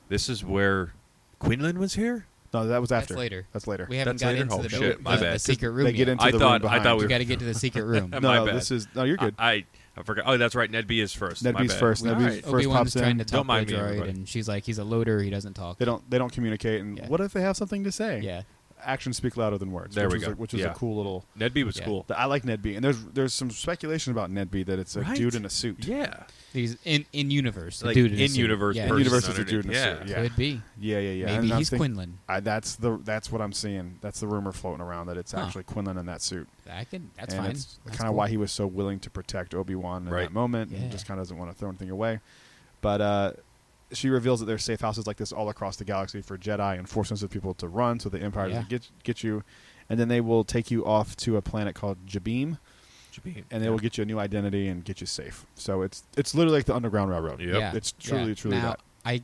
This is where Quinlan was here. No, that was That's after. later. That's later. We haven't That's got later? into Oh, the, shit. My the bad. secret room They get yet. into I the thought room behind. we We got to get to the secret room. My No, bad. this is you're good. I forgot. Oh, that's right. Ned B is first. Ned My B's bad. first. Ned All B's right. first Obi-Wan's pops trying in. to Don't talk mind to me, the droid, everybody. and she's like, he's a loader. He doesn't talk. They don't communicate, and Yeah. what if they have something to say? Yeah. Actions speak louder than words. There which we was go. Which was Yeah. a cool little. Ned B was Yeah. cool. I like Ned B, and there's some speculation about Ned B that it's a Right? dude in a suit. Yeah. He's in universe. a Like dude in a in suit. universe Yeah. In person universe, it's a dude in a underneath. suit. Yeah. Yeah. Could be. Yeah. Maybe And I'm he's thinking- Quinlan. That's what I'm seeing. That's the rumor floating around that it's Huh. actually Quinlan in that suit. That's and fine. it's That's kind of cool. why he was so willing to protect Obi-Wan in Right. that moment, Yeah. and just kind of doesn't want to throw anything away. But she reveals that there's safe houses like this all across the galaxy for Jedi and Force-sensitive people to run, so the Empire Yeah. doesn't get you. And then they will take you off to a planet called Jabim, and they will get you a new identity and get you safe. So it's literally like the Underground Railroad. Yep. Yeah. It's truly now, that. I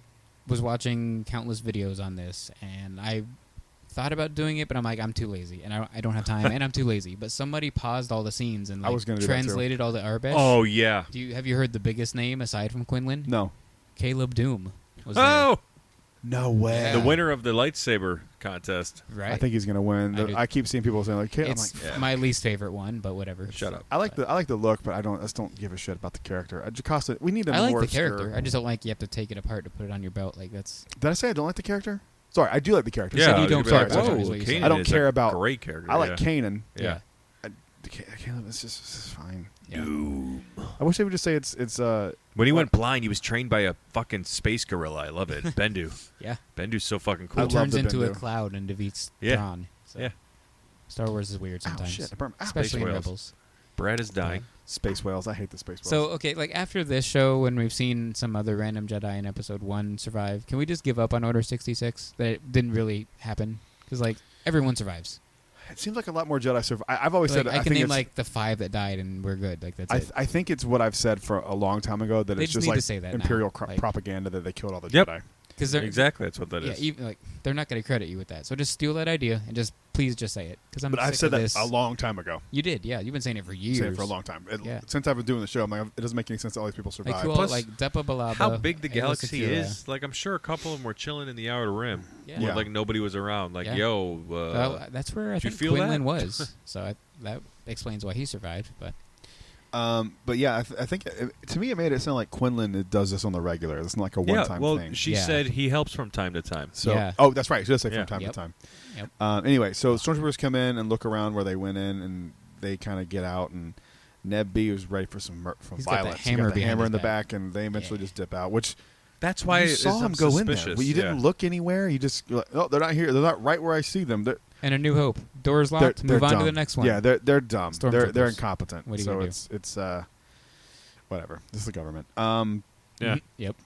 was watching countless videos on this, and I thought about doing it, but I'm like, I'm too lazy, and I don't have time, and I'm too lazy. But somebody paused all the scenes and I was gonna do that too. translated all the Arbesh. Oh yeah. Have you heard the biggest name aside from Quinlan? No. Caleb Doom was there. Oh, No way. Yeah. the winner of the lightsaber contest. Right. I think he's gonna win. I do. I keep seeing people saying like, I'm it's like, Yeah. my least favorite one, but whatever. Shut up. I like the look, but I just don't give a shit about the character. Jocasta, we need a I like more the character. obscure- I just don't like you have to take it apart to put it on your belt. Like that's Did I say I don't like the character? Sorry, I do like the character. said Yeah, you don't be care like, about whoa, him, is what you said. Kanan I don't is a care about- great character. I like yeah. Kanan. Yeah. Caleb, this is fine. Yeah. I wish they would just say it's When he went blind, he was trained by a fucking space gorilla. I love it. Bendu. Yeah. Bendu's so fucking I cool. love Turns the into a Bendu. cloud and defeats Yeah. Thrawn. So Yeah. Star Wars is weird Ow, sometimes. shit, I burned- ow. Especially in whales. Rebels. Brad is dying. space whales. I hate the space whales. So, okay, like after this show, when we've seen some other random Jedi in Episode 1 survive, can we just give up on Order 66? That it didn't really happen? Because, like, everyone survives. it seems like a lot more Jedi survive. I've always Like, said I can think name, it's- like, the 5 that died and we're good. Like, that's it. I think it's what I've said for a long time ago that They it's just just need like to say that now. Imperial Like- propaganda that they killed all the Yep. Jedi. Because they're Exactly, that's what that yeah, is. even, like they're not going to credit you with that. So just steal that idea and just please just say it. Because I'm But sick I've said of that this. a long time ago. You did, yeah. You've been saying it for years. Said it for a long time. Yeah. Since I've been doing the show, I'm like, it doesn't make any sense that all these people survive. Like, cool, Plus, like Depa Balaba. How big the Ayla galaxy Secura. is? Like, I'm sure a couple of them were chilling in the Outer Rim. Yeah. Where, Yeah. like, nobody was around. Like, Yeah. yo, Well, that's where I did you think feel Quinlan that? was. So that explains why he survived. But but yeah, I think to me it made it sound like Quinlan does this on the regular. It's not like a yeah, one-time well, thing. she Yeah. said he helps from time to time. So, Yeah. oh, that's right. She does say Yeah. from time Yep. to time. Yep. Anyway, so stormtroopers come in and look around where they went in, and they kind of get out. And Neb B was ready for some He's got that violence. He hammer got the behind hammer his in the back. back, and they eventually Yeah. just dip out. Which That's why you saw him go in there. suspicious. Well, you didn't look anywhere. You just you're like, oh, they're not here. They're not right where I see them. And A New Hope. Doors locked. They're Move on dumb. to the next one. Yeah, they're dumb. They're Stormtroopers. incompetent. What are you so gonna do? it's whatever. This is the government. Yeah. Yep.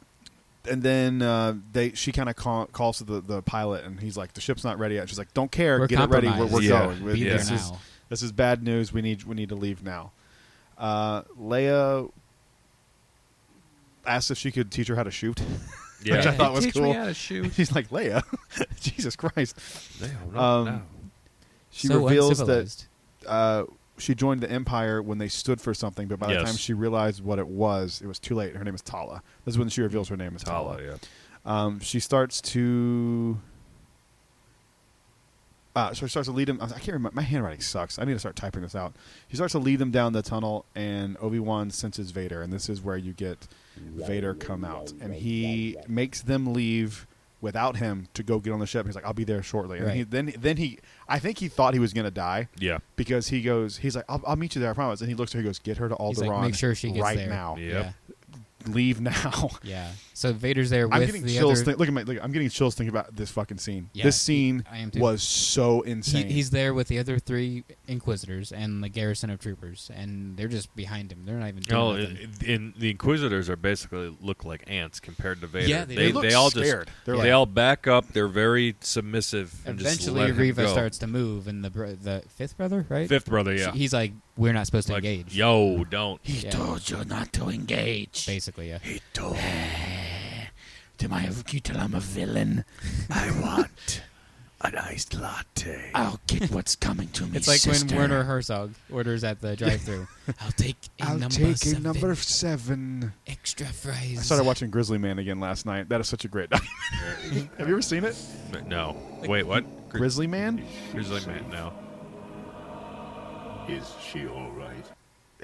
And then she kind of calls to the pilot, and he's like, "The ship's not ready yet." She's like, "Don't care, We're get it ready. We're compromised. Yeah. going. Be This there is now. this is bad news. We need to leave now." Leia asked if she could teach her how to shoot, Yeah. which I thought was Teach cool. me how to shoot. She's like, "Leia, Jesus Christ!" No. She So reveals uncivilized. that she joined the Empire when they stood for something, but by the Yes. time she realized what it was too late. Her name is Tala. This is when she reveals her name is Tala. Yeah. She starts to. So she starts to lead him. I can't remember. My handwriting sucks. I need to start typing this out. She starts to lead them down the tunnel, and Obi-Wan senses Vader, and this is where you get Vader come out, and he makes them leave without him to go get on the ship. He's like, "I'll be there shortly." And Right. then he, I think he thought he was gonna die. Yeah. Because he's like, I'll meet you there, I promise. And he looks at her, he goes, "Get her to He's Alderaan like, make sure she gets right there. now. Yep. Leave now." Yeah. So Vader's there with I'm getting the chills. other. I'm getting chills thinking about this fucking scene. Yeah, This scene I am too. was so insane. He's there with the other 3 Inquisitors and the garrison of troopers, and they're just behind him. They're not even doing No, nothing. the Inquisitors are basically look like ants compared to Vader. Yeah, they look all scared. just They're they like- all back up. They're very submissive. And just Eventually, let him Reva go. starts to move, and the 5th brother, right? Fifth brother, yeah. He's like, we're not supposed to Like, engage. yo, don't. He Yeah. told you not to engage. Basically, yeah. He told you tell I'm a villain. I want an iced latte. I'll get what's coming to me, It's like sister. when Werner Herzog orders at the drive-thru. I'll take a number 7. extra fries. I started watching Grizzly Man again last night. That is such a great documentary. Have you ever seen it? No. Wait, what? Grizzly Man? Grizzly Man, no. Is she all right?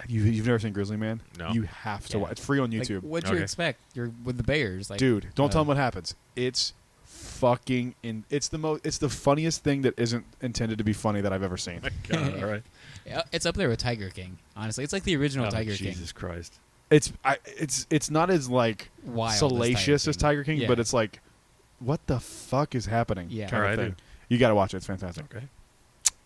You've never seen Grizzly Man? No. You have to Yeah. watch. It's free on Like, YouTube. what'd you Okay. expect? You're with the Bears, like, Dude, don't tell uh, them what happens. It's fucking it's the funniest thing that isn't intended to be funny that I've ever seen. God, all right. Yeah, it's up there with Tiger King. Honestly, it's like the original Oh, Tiger King. Jesus Christ. It's not as like Wild salacious as Tiger King, Yeah. but it's like, what the fuck is happening? Yeah. kind of Alright, thing. dude. You got to watch it. It's fantastic. Okay.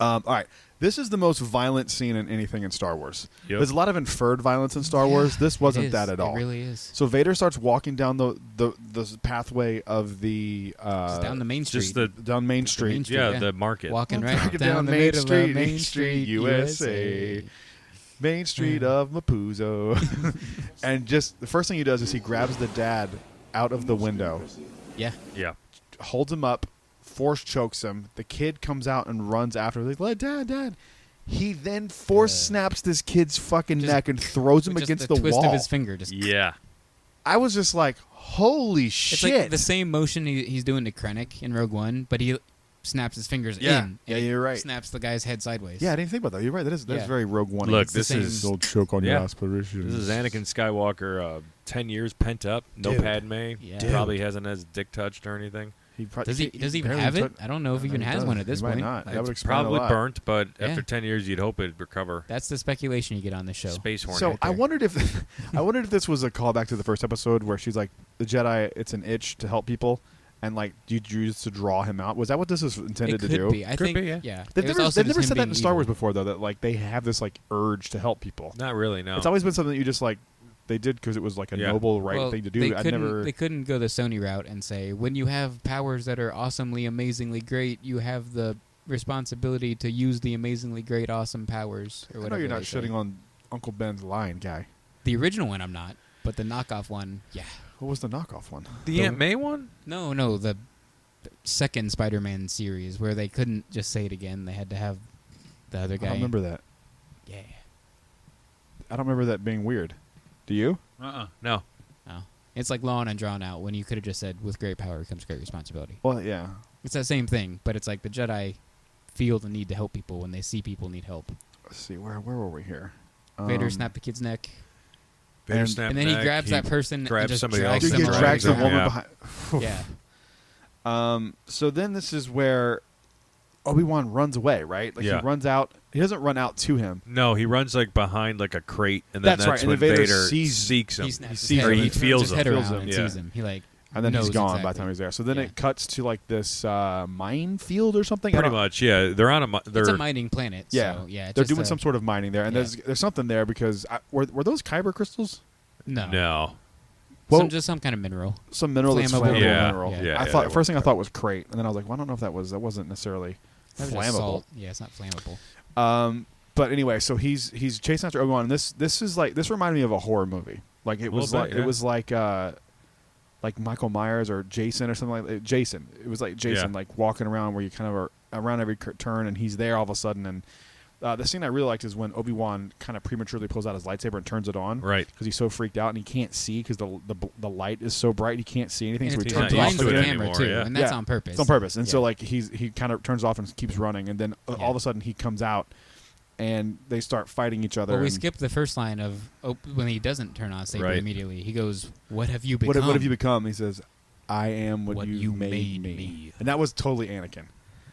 All right, this is the most violent scene in anything in Star Wars. Yep. There's a lot of inferred violence in Star Wars. This It wasn't is. that at all. It really is. So Vader starts walking down the pathway of the It's down the main street. Just the down Main Street. Main Street, yeah, yeah. the market. Walking right Walking down the Main middle Street, of Main Street, USA. Main Street of Mapuzo. And just the first thing he does is he grabs the dad out of the window, Yeah. Yeah. holds him up, force chokes him. The kid comes out and runs after him. He's like, Dad. He then force snaps this kid's fucking Just- neck and throws him With just against the the twist wall. of his finger. Just Yeah. I was just like, holy It's shit. like the same motion he's doing to Krennic in Rogue One, but he snaps his fingers Yeah. in. Yeah, and you're right. Snaps the guy's head sideways. Yeah, I didn't think about that. You're right. That's Yeah. very Rogue One. Look, It's the this same- is Don't choke on Yeah. your aspirations. this is Anakin Skywalker, 10 years pent up, no Dude. Padme. Yeah. Probably hasn't had his dick touched or anything. Does he even barely have it? took- I don't know if he even has does. one at this He might point. not. That would It's explain a probably lot. burnt, but Yeah. after 10 years, you'd hope it'd recover. That's the speculation you get on this show. Space Hornet. So right I there. wondered if this was a callback to the first episode where she's like, the Jedi, it's an itch to help people, and like you used to draw him out. Was that what this is intended It to could do? be. I Could think. be, yeah. Yeah. They've It was never, also they've just never him said that being in Star Wars evil. before, though. That like they have this like urge to help people. Not really, no. It's always been something that you just like they did because it was like a Yeah. noble right Well, thing to do. They I couldn't, never. they couldn't go the Sony route and say, when you have powers that are awesomely, amazingly great, you have the responsibility to use the amazingly great, awesome powers. Or I whatever know you're not they say. shitting on Uncle Ben's Lion guy. The original one, I'm not, but the knockoff one, yeah. What was the knockoff one? the Aunt May one? No, the second Spider-Man series where they couldn't just say it again. They had to have the other I guy. don't remember that. Yeah. I don't remember that being weird. Do you? No. Oh. It's like Law and Drawn Out when you could have just said, with great power comes great responsibility. Well, yeah. It's that same thing, but it's like the Jedi feel the need to help people when they see people need help. Let's see. Where were we here? Vader snapped the kid's neck, Vader And- snapped and then he neck, grabs that person grabs and just somebody drags else Dude, them he and drags the them, woman yeah. behind. Yeah. So then this is where Obi-Wan runs away, right? Like Yeah. he runs out. He doesn't run out to him. No, he runs like behind like a crate, and then That's right, and when then Vader Vader seeks him. He snaps his sees head him. or He he feels his head him. around Feels and him. sees Yeah. him. He like And then he's knows gone by the exactly. time he's there. So then Yeah. it cuts to like this minefield or something. I Pretty don't- much, yeah. They're on a. They're It's a mining planet. Yeah, So, yeah. they're just doing some sort of mining there, and yeah. there's something there because were those kyber crystals? no. Well, just some kind of mineral. some mineral that's Flammable. flammable Yeah. mineral. Yeah. Yeah, I they thought were first thing I thought was crate, and then I was like, well, I don't know if that wasn't necessarily That was just flammable. salt. Yeah, it's not flammable. But anyway, so he's chasing after Obi-Wan, and this is like this reminded me of a horror movie. Like it was little like bit, yeah. it was like Michael Myers or Jason or something like that. Jason. It was like Jason, Yeah. like walking around where you kind of are around every turn, and he's there all of a sudden. And the scene I really liked is when Obi-Wan kind of prematurely pulls out his lightsaber and turns it on, Right. Because he's so freaked out and he can't see because the light is so bright he can't see anything. And So he it turns it not off used blinds to the it again. camera anymore, too, yeah. and that's Yeah. on purpose. It's on purpose, and so Yeah. like he kind of turns off and keeps running, and then Yeah. all of a sudden he comes out, and they start fighting each other. Well, we and skipped the first line of when he doesn't turn on Saber Right. immediately. He goes, "What have you what, become? what have you become? He says, "I am what, What you you made made me. me. And that was totally Anakin.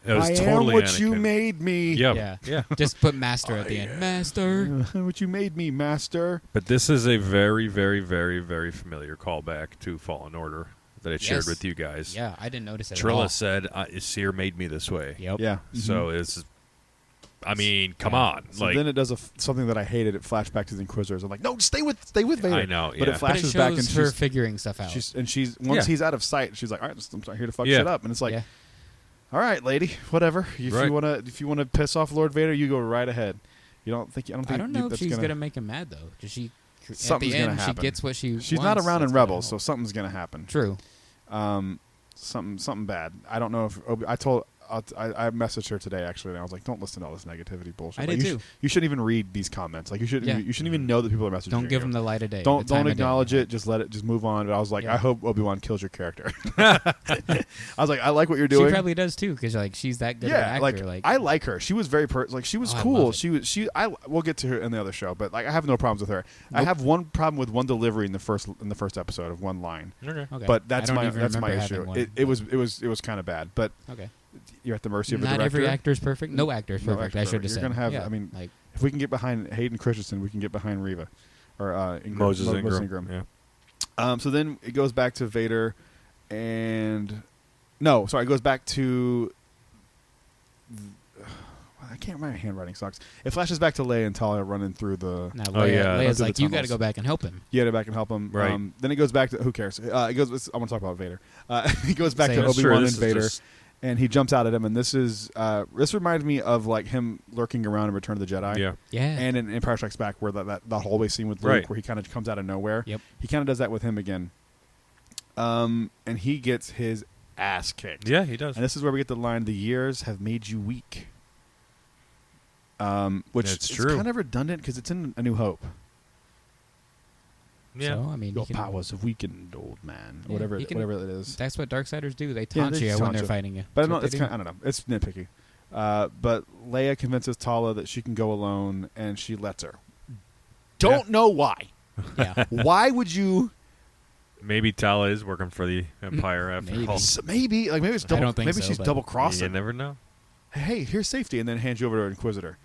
It was I totally am what you Anakin. made me. Yep. Yeah. Yeah. Just put master at the end. Master. What you made me, master. But this is a very, very, very, very familiar callback to Fallen Order that I shared Yes. with you guys. Yeah, I didn't notice it at all. Trilla said, "Seer made me this way." Yep. Yeah. So it's, I mean, come Yeah. on, So like then it does something that I hated. It flashed back to the Inquisitors. I'm like, no, stay with Vader. I know, But yeah. it But it flashes shows back and her figuring stuff out. she's once Yeah. he's out of sight, she's like, all right, I'm here to fuck Yeah. shit up. And it's like, yeah. all right, lady, whatever. If Right. you wanna piss off Lord Vader, you go right ahead. I don't think I don't know if that's she's gonna make him mad though. Does she? At Something's the gonna end, she happen. gets what she. She's wants. not around in That's Rebels, gonna so help. something's gonna happen. True. Something bad. I don't know if I messaged her today actually, and I was like, "Don't listen to all this negativity bullshit." I Like, did you too. You shouldn't even read these comments. Like you shouldn't. Yeah. You shouldn't even know that people are messaging. Don't give you. him the light of day. Don't the time of day. acknowledge it. Just let it. Just move on. But I was like, Yeah. I hope Obi-Wan kills your character. I was like, I like what you're She doing. probably does too, because like she's that good of an Yeah, actor. like I like her. She was very she was Oh, I cool. love it. She we'll get to her in the other show, but like I have no problems with her. I Nope. have one problem with one delivery in the first episode of one line. okay. Okay. But that's I don't my even that's my remember issue. having one. It was kind of bad, but Okay. you're at the mercy of the Not director. every actor is perfect. No actor is No perfect. actor's I should perfect. have You're said. gonna have- Yeah, I mean, like If we can get behind Hayden Christensen, we can get behind Reva or Moses Ingram. Ingram. Yeah. So then it goes back to Vader, and no, sorry, it goes back to. I can't remember. Handwriting sucks. It flashes back to Leia and Talia running through the. now Oh, yeah. Leia's Through the like, you got to tunnels. go back and help him. You had to back and help him. Right. Then it goes back to who cares? It goes. I want to talk about Vader. It goes back Same. to That's Obi-Wan This and is Vader, just- and he jumps out at him. And this reminds me of like him lurking around in Return of the Jedi. Yeah. Yeah. And in Empire Strikes Back, where that hallway scene with Luke, Right. where he kind of comes out of nowhere. Yep. He kind of does that with him again. And he gets his ass kicked. Yeah, he does. And this is where we get the line, "The years have made you weak." Which It's is true. kind of redundant because it's in A New Hope. Yeah. So I mean, Your he can- powers have weakened, old man. Yeah, whatever he can- it is. That's what Darksiders do. They Yeah, taunt they you just when taunt they're you. fighting you. But That's I what don't, they it's do. kind I don't know. It's nitpicky. But Leia convinces Tala that she can go alone, and she lets her. Don't know why. Yeah. Why would you? Maybe Tala is working for the Empire after Maybe. all. Maybe it's double. don't think maybe so, she's but- double You crossing. never know. Hey, here's safety, and then hands you over to an Inquisitor.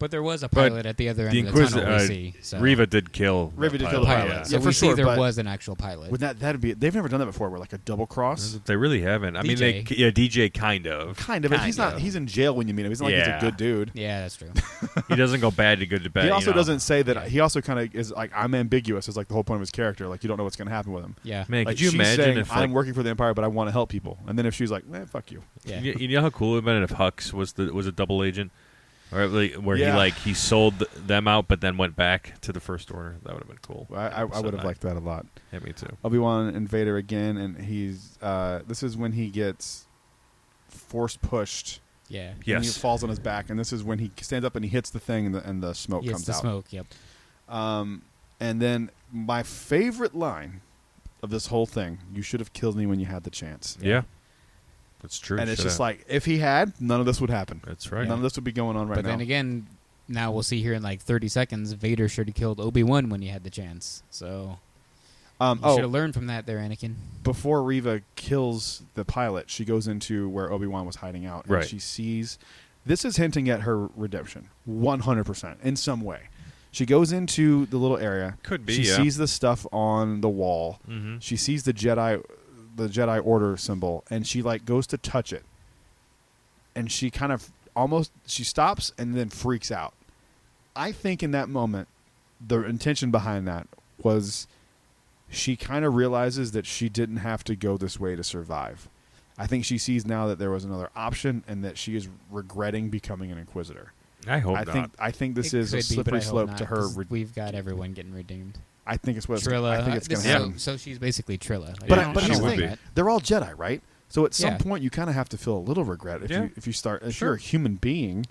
But there was a But pilot at the other The end of the tunnel Inquisitor, we see. So. Reva did kill. Reva that did kill the pilot, pilot. So Yeah, we for see sure, there but- was an actual pilot. Would that'd be? They've never done that before. Where like a double cross. They really haven't. I mean, they DJ. yeah, DJ kind of. Kind of. But he's Kind not. of. He's in jail when you meet him. He's not like he's a Yeah. good dude. Yeah, that's true. He doesn't go bad to good to bad. He also you know. doesn't say that. Yeah. He also kind of is like, I'm ambiguous. Is like the whole point of his character. Like you don't know what's going to happen with him. Yeah. Man, Like could you she's imagine saying, if I'm like, working for the Empire, but I want to help people? And then if she's like, fuck you. Yeah. you know how cool it would have been if Hux was a double agent, or like, where Yeah. he sold them out, but then went back to the First Order. That would have been cool. I would have liked that a lot. Yeah, me too. Obi-Wan and Vader again, and he's this is when he gets force pushed. Yeah. And he Yes. falls on his back, and this is when he stands up and he hits the thing, and the smoke Yes, comes the out. smoke. Yep. And then my favorite line of this whole thing: "You should have killed me when you had the chance." Yeah, that's true. And it's Shoulda. just like, if he had, none of this would happen. That's right. None of this would be going on right But now. then again, now we'll see here in like 30 seconds, Vader should have killed Obi-Wan when he had the chance. So You should have learned from that there, Anakin. Before Reva kills the pilot, she goes into where Obi-Wan was hiding out, and Right. she sees. This is hinting at her redemption, 100% in some way. She goes into the little area. Could be. She Yeah. sees the stuff on the wall. Mm-hmm. She sees the Jedi Order symbol, and she like goes to touch it, and she kind of she stops and then freaks out. I think in that moment, the intention behind that was she kind of realizes that she didn't have to go this way to survive. I think she sees now that there was another option, and that she is regretting becoming an Inquisitor. I hope not. I think this It is a could be, but slippery I hope slope not, to her. 'cause we've got everyone getting redeemed. I think it's what Trilla. I think it's going to so, happen. so she's basically Trilla. Like, But, I don't- but I here's don't the want thing: that. they're all Jedi, right? So at some Yeah. point, you kind of have to feel a little regret if Yeah. you start if Sure. you're a human being.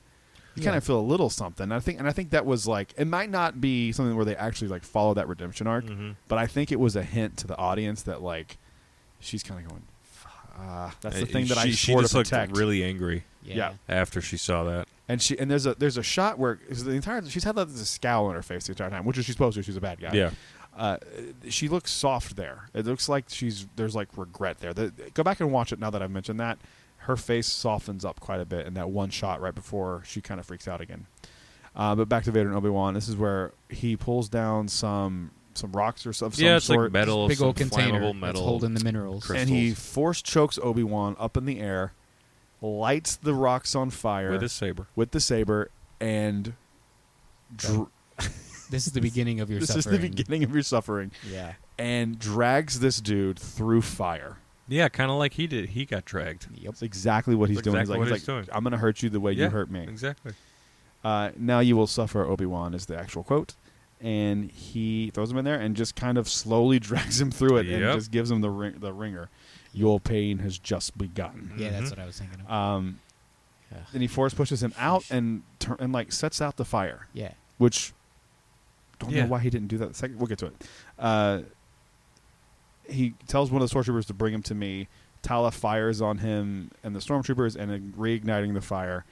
You kind of feel a little something. I think that was like, it might not be something where they actually like follow that redemption arc, Mm-hmm. but I think it was a hint to the audience that like she's kind of going, that's the thing that I she swore to just looked protect. really angry Yeah. after she saw that. And there's a shot where she's had like this scowl on her face the entire time, which is she's supposed to. She's a bad guy. Yeah. She looks soft there. It looks like there's like regret there. Go back and watch it now that I've mentioned that. Her face softens up quite a bit in that one shot right before she kind of freaks out again. But back to Vader and Obi-Wan. This is where he pulls down some rocks or some Yeah, it's sort. like metal, Big some old container flammable that's metal. holding the minerals. crystals. And he force chokes Obi-Wan up in the air, lights the rocks on fire with his saber. and This is the beginning of your this suffering. is the beginning of your suffering, Yeah. and drags this dude through fire. Yeah, kind of like he did. He got dragged. Yep. That's exactly what he's That's doing. exactly what He's he's like, doing. I'm going to hurt you the way you hurt me. Exactly. Now you will suffer, Obi-Wan, is the actual quote. And he throws him in there and just kind of slowly drags him through it and Yep. just gives him the ringer. Your pain has just begun. Yeah, that's Mhm. what I was thinking of. Yeah. Then he force pushes him out and like sets out the fire, Yeah. which don't Yeah. know why he didn't do that. Second, we'll get to it. He tells one of the stormtroopers to bring him to me. Tala fires on him and the stormtroopers and reigniting the fire.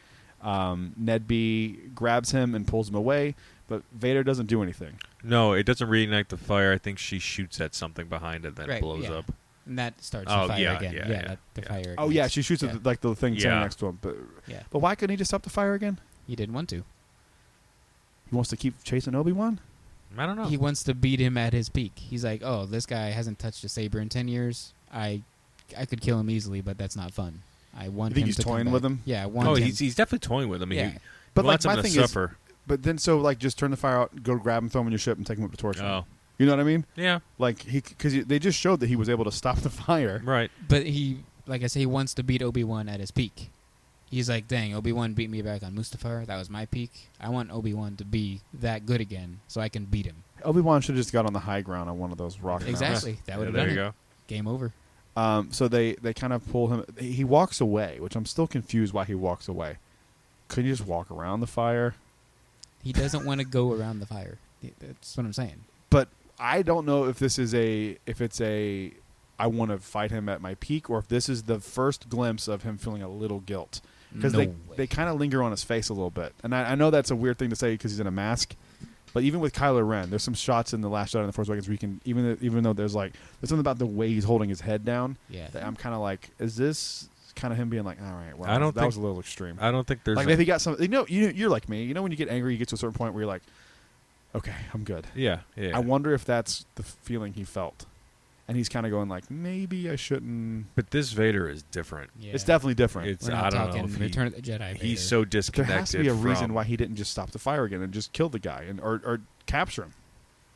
Ned B grabs him and pulls him away, but Vader doesn't do anything. No, it doesn't reignite the fire. I think she shoots at something behind it that Right, blows yeah. up. And that starts Oh, the fire yeah, again. yeah. The fire. Oh yeah, ignites. she shoots Yeah. at the thing standing Yeah. next to him. Yeah. But why couldn't he just stop the fire again? He didn't want to. He wants to keep chasing Obi-Wan? I don't know. He wants to beat him at his peak. He's like, oh, this guy hasn't touched a saber in 10 years. I could kill him easily, but that's not fun. I want You think him he's to come toying back. with him? Yeah, I want Oh, him. he's definitely toying with him. Yeah. He But like wants him my to thing suffer. But then so like just turn the fire out, go grab him, throw him on your ship, and take him up to torch him. Oh, You know what I mean? yeah, Like because they just showed that he was able to stop the fire. right. But he, like I say, he wants to beat Obi-Wan at his peak. He's like, dang, Obi-Wan beat me back on Mustafar. That was my peak. I want Obi-Wan to be that good again so I can beat him. Obi-Wan should have just got on the high ground on one of those rock mountains. Exactly. That would have there been you it. go. Game over. So they kind of pull him. He walks away, which I'm still confused why he walks away. Couldn't you just walk around the fire? He doesn't want to go around the fire. That's what I'm saying. But I don't know if this is I want to fight him at my peak, or if this is the first glimpse of him feeling a little guilt. Because No they way. kind of linger on his face a little bit. And I know that's a weird thing to say because he's in a mask. But even with Kylo Ren, there's some shots in The Last Jedi and The Force Awakens where you can, even though there's something about the way he's holding his head down, Yeah. that I'm kind of like, is this kind of him being like, all right, well, I don't that think- was a little extreme. I don't think there's Like if he got some, you're like me. You know when you get angry, you get to a certain point where you're like, okay, I'm good. yeah. I wonder if that's the feeling he felt. And he's kind of going like, maybe I shouldn't. But this Vader is different. Yeah. It's definitely different. It's We're I not don't know talking if Return of the Jedi. Vader. he's so there disconnected. has to be a reason from- why he didn't just stop the fire again and just kill the guy or capture him.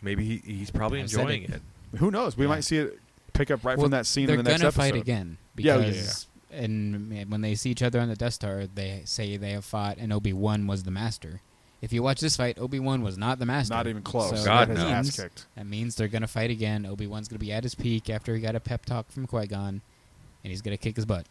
Maybe he's probably I've said enjoying it. it. Who knows? We Yeah. might see it pick up right Well, from that scene they're in the next gonna episode. fight again Yeah, because and when they see each other on the Death Star, they say they have fought, and Obi-Wan was the master. If you watch this fight, Obi-Wan was not the master. Not even close. So God, Got his no. ass kicked. That means they're gonna fight again. Obi-Wan's gonna be at his peak after he got a pep talk from Qui-Gon, and he's gonna kick his butt.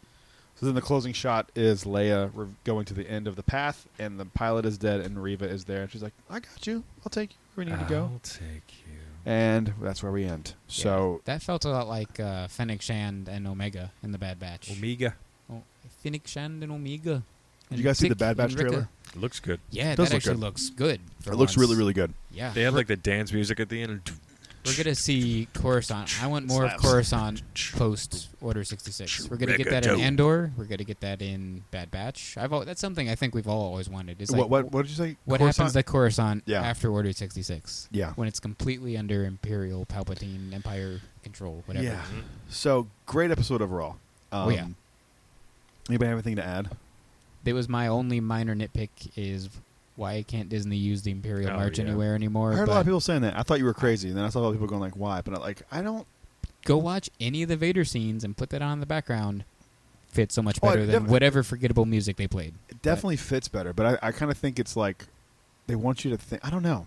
So then the closing shot is Leia going to the end of the path, and the pilot is dead, and Reva is there, and she's like, "I got you. I'll take you where you need to go." I'll take you. And that's where we end. So that felt a lot like Fennec Shand and Omega in the Bad Batch. Omega. Oh, Fennec Shand and Omega. Did you guys see the Bad Batch trailer? It looks good. Yeah, Does that look actually good. looks good. For It looks once. really, really good. Yeah. They had like the dance music at the end. We're gonna see Coruscant. I want more of Coruscant post Order 66. We're gonna get that in Andor. We're gonna get that in Bad Batch. That's something I think we've all always wanted. Is like, what did you say? What Coruscant? happens to Coruscant Yeah. after Order 66? Yeah. When it's completely under Imperial Palpatine Empire control, whatever. Yeah. So great episode overall. Yeah. Anybody have anything to add? That was my only minor nitpick is why can't Disney use the Imperial March anywhere anymore? I heard a lot of people saying that. I thought you were crazy, and then I saw a lot of people going like, "Why?" But I don't. Go watch any of the Vader scenes and put that on in the background. Fits so much Oh, better it than whatever forgettable music they played. It definitely fits better, but I kind of think it's like they want you to think. I don't know.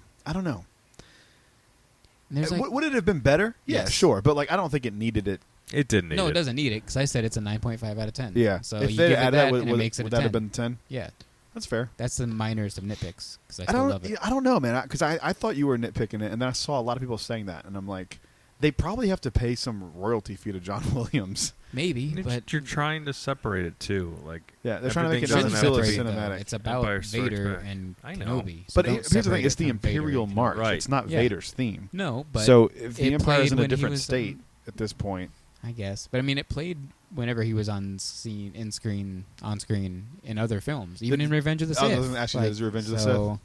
And there's like, Would it have been better? Yeah, Yes. sure. But I don't think it needed it. It didn't need no, it. it doesn't need it because I said it's a 9.5 out of 10. Yeah. So if you they give it added that, would, and it makes it a would 10. that have been 10? Yeah, That's fair. that's the minorest of nitpicks because I I still don't. love it. I don't know, man. Because I thought you were nitpicking it, and then I saw a lot of people saying that, and I'm like, they probably have to pay some royalty fee to John Williams. Maybe, but You're trying to separate it too. Yeah, they're trying to make it everything not doesn't still have to cinematic. be- It's about Empire Strikes Vader Back. and I know. Kenobi. So But don't here's the thing: separate it's it the from Vader Imperial and Kenobi. March. Right. It's not Yeah. Vader's theme. No, but So if the it Empire's played in a when he different was, state at this point, I guess. But I mean, it played whenever he was on screen in other films, even in Revenge of the I Sith. was gonna ask you, is Revenge of the so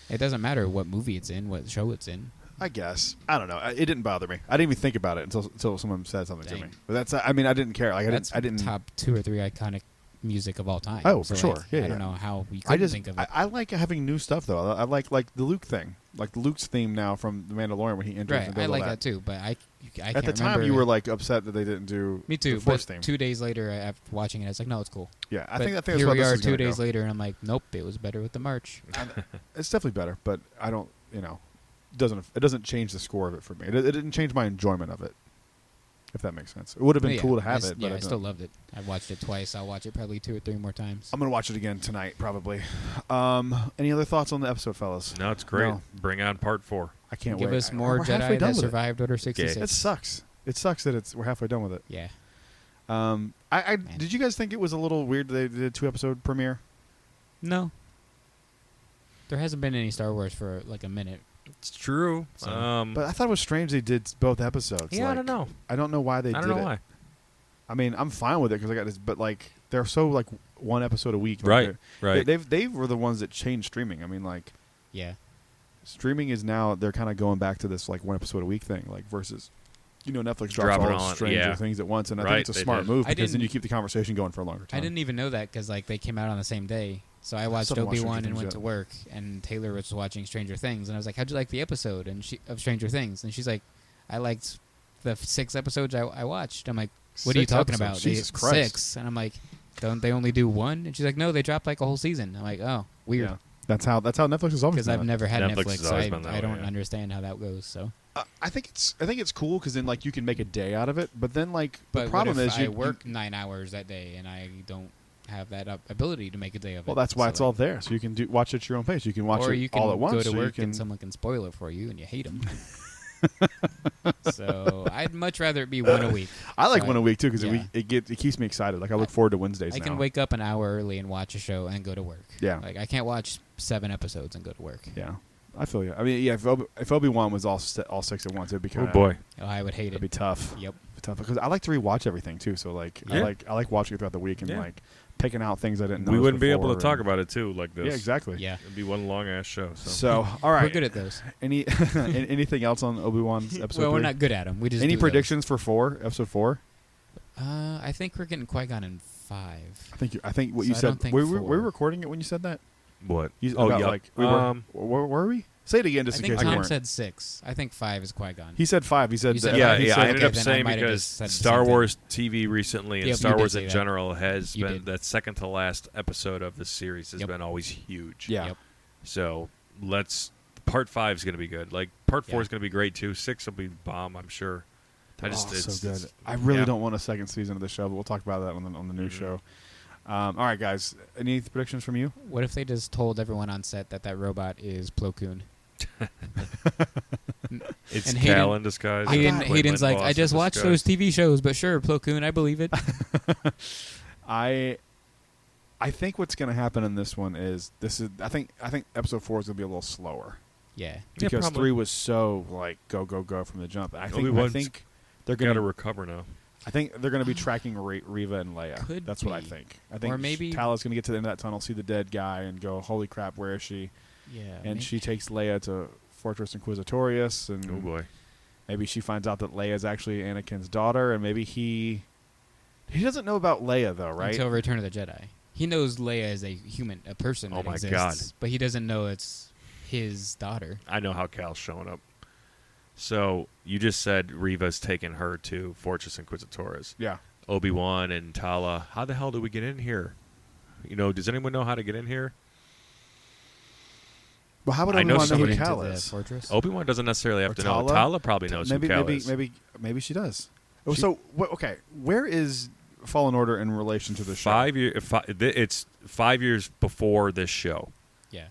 it doesn't matter what movie it's in, what show it's in. I guess. I don't know. It didn't bother me. I didn't even think about it until someone said something to Dang. me. But that's. I mean, I didn't care. That's I didn't. top 2 or 3 iconic music of all time. Oh, So, for sure. like, Yeah, I don't yeah. know how we I couldn't just. think of it. I like having new stuff though. I like the Luke thing, like Luke's theme now from The Mandalorian when he enters. Right, and does I all like that too. But I At can't the time, remember. you were like upset that they didn't do. Me too. The Force But theme. 2 days later, after watching it, I was like, no, it's cool. Yeah, I But think that's here what we this are is 2 gonna days go. later, and I'm like, nope, it was better with the March. It's definitely better, but I don't. It doesn't change the score of it for me. It didn't change my enjoyment of it. If that makes sense, it would have been Yeah, cool to have it. But Yeah, I don't. still loved it. I've watched it twice. I'll watch it probably 2 or 3 more times. I'm gonna watch it again tonight, probably. Any other thoughts on the episode, fellas? No, it's great. No. Bring on part 4. I can't Give wait. us more We're halfway Jedi done that with it. survived Order 66. It sucks. It sucks that we're halfway done with it. Yeah. Did you guys think it was a little weird that they did a 2-episode premiere? No. There hasn't been any Star Wars for like a minute. It's true. So- But I thought it was strange they did both episodes. Yeah, I Like, don't know. I don't know why they I did don't know it. why. I mean, I'm fine with it because I got this, but they're so one episode a week. Like, Right. They were the ones that changed streaming. I mean, Yeah. streaming is now they're kind of going back to this 1 episode a week thing, versus Netflix drops Dropping all on, Stranger yeah. Things at once, and I Right, think it's a they smart did. move I because then didn't- you keep the conversation going for a longer time. I didn't even know that because they came out on the same day. So I watched still haven't watched Obi Wan Stranger and Things went yet. to work, and Taylor was watching Stranger Things, and I was like, "How'd you like the episode?" of Stranger Things, and she's like, "I liked the 6 episodes I watched." I'm like, "What are you 6 talking episodes? about? Jesus They- Christ. 6?" And I'm like, "Don't they only do 1?" And she's like, "No, they dropped like a whole season." I'm like, "Oh, weird." Yeah, that's how Netflix has always Because been. I've never had Netflix Netflix, has so always been that I way, don't yeah. understand how that goes. So, I think it's cool because then you can make a day out of it. But then but the problem what if is I work 9 hours that day and I don't have that ability to make a day of it. well, that's why So, it's all there, so you can watch it at your own pace. You can watch or it you can all at once. go to or work you can, and someone can spoil it for you and you hate them. So I'd much rather it be 1 a week. I like So 1 a week too because yeah. it keeps me excited. I look forward to Wednesdays I now. can wake up an hour early and watch a show and go to work. Yeah. Like I can't watch 7 episodes and go to work. Yeah, I feel you. I mean, yeah, if Obi-Wan was all 6 at once, it'd be kind Oh of boy. Oh, I would hate it'd it. be tough. Yep. Tough because I like to rewatch everything too. So Yeah. I like watching it throughout the week and Yeah. picking out things I didn't know. We wouldn't be able before to talk and- about it too like this. Yeah, exactly. Yeah. It'd be one long ass show. So all right, We're good at those. Any anything else on Obi-Wan's episode? Well, we're 3? not good at them. We just Any do predictions for episode 4? those. I think we're getting Qui-Gon in 5. I think what So you I said. don't think Were 4. we recording it when you said that? What? About, yeah. where were we? Say it again, I just in think case we Tom weren't. said 6. I think 5 is Qui-Gon. He said 5. He said You said that- yeah, he yeah. said- I ended okay, up then I saying might have because just said the Star same thing. Wars TV recently and Yep, Star you did Wars say in that. general has You been did. that second to last episode of the series has Yep. been always huge. Yeah. Yep. So part 5 is going to be good. Like part 4 Yeah. is going to be great too. 6 will be bomb, I'm sure. Oh, it's so good. I really yeah. don't want a second season of the show, but we'll talk about that on the new show. All right, guys. Any predictions from you? What if they just told everyone on set that robot is Plo Koon? It's And Cal in disguise. Hayden's like, I just watched those TV shows, but sure, Plo Koon, I believe it. I think what's going to happen in this one is I think episode 4 is going to be a little slower. Yeah. Because probably. 3 was so like go from the jump. I think they're Got to gonna recover now. I think they're gonna be tracking Reva and Leia. Could That's what I be. think. I think Or maybe- Tala's gonna get to the end of that tunnel, see the dead guy, and go, "Holy crap, where is she?" Yeah. And she takes Leia to Fortress Inquisitorius, and Oh boy. maybe she finds out that Leia is actually Anakin's daughter, and maybe he doesn't know about Leia though, right? Until Return of the Jedi. He knows Leia is a person Oh that my exists, God. but he doesn't know it's his daughter. I know how Cal's showing up. So you just said Reva's taking her to Fortress Inquisitorius. Yeah. Obi-Wan and Tala. How the hell do we get in here? Does anyone know how to get in here? Well, how would I know Obi-Wan know who somebody- Cal Into the is? fortress. Obi-Wan doesn't necessarily have Or to know. Tala? Tala probably knows who Cal is. Maybe she does. Oh, so okay, where is Fallen Order in relation to the show? It's 5 years before this show. Yeah.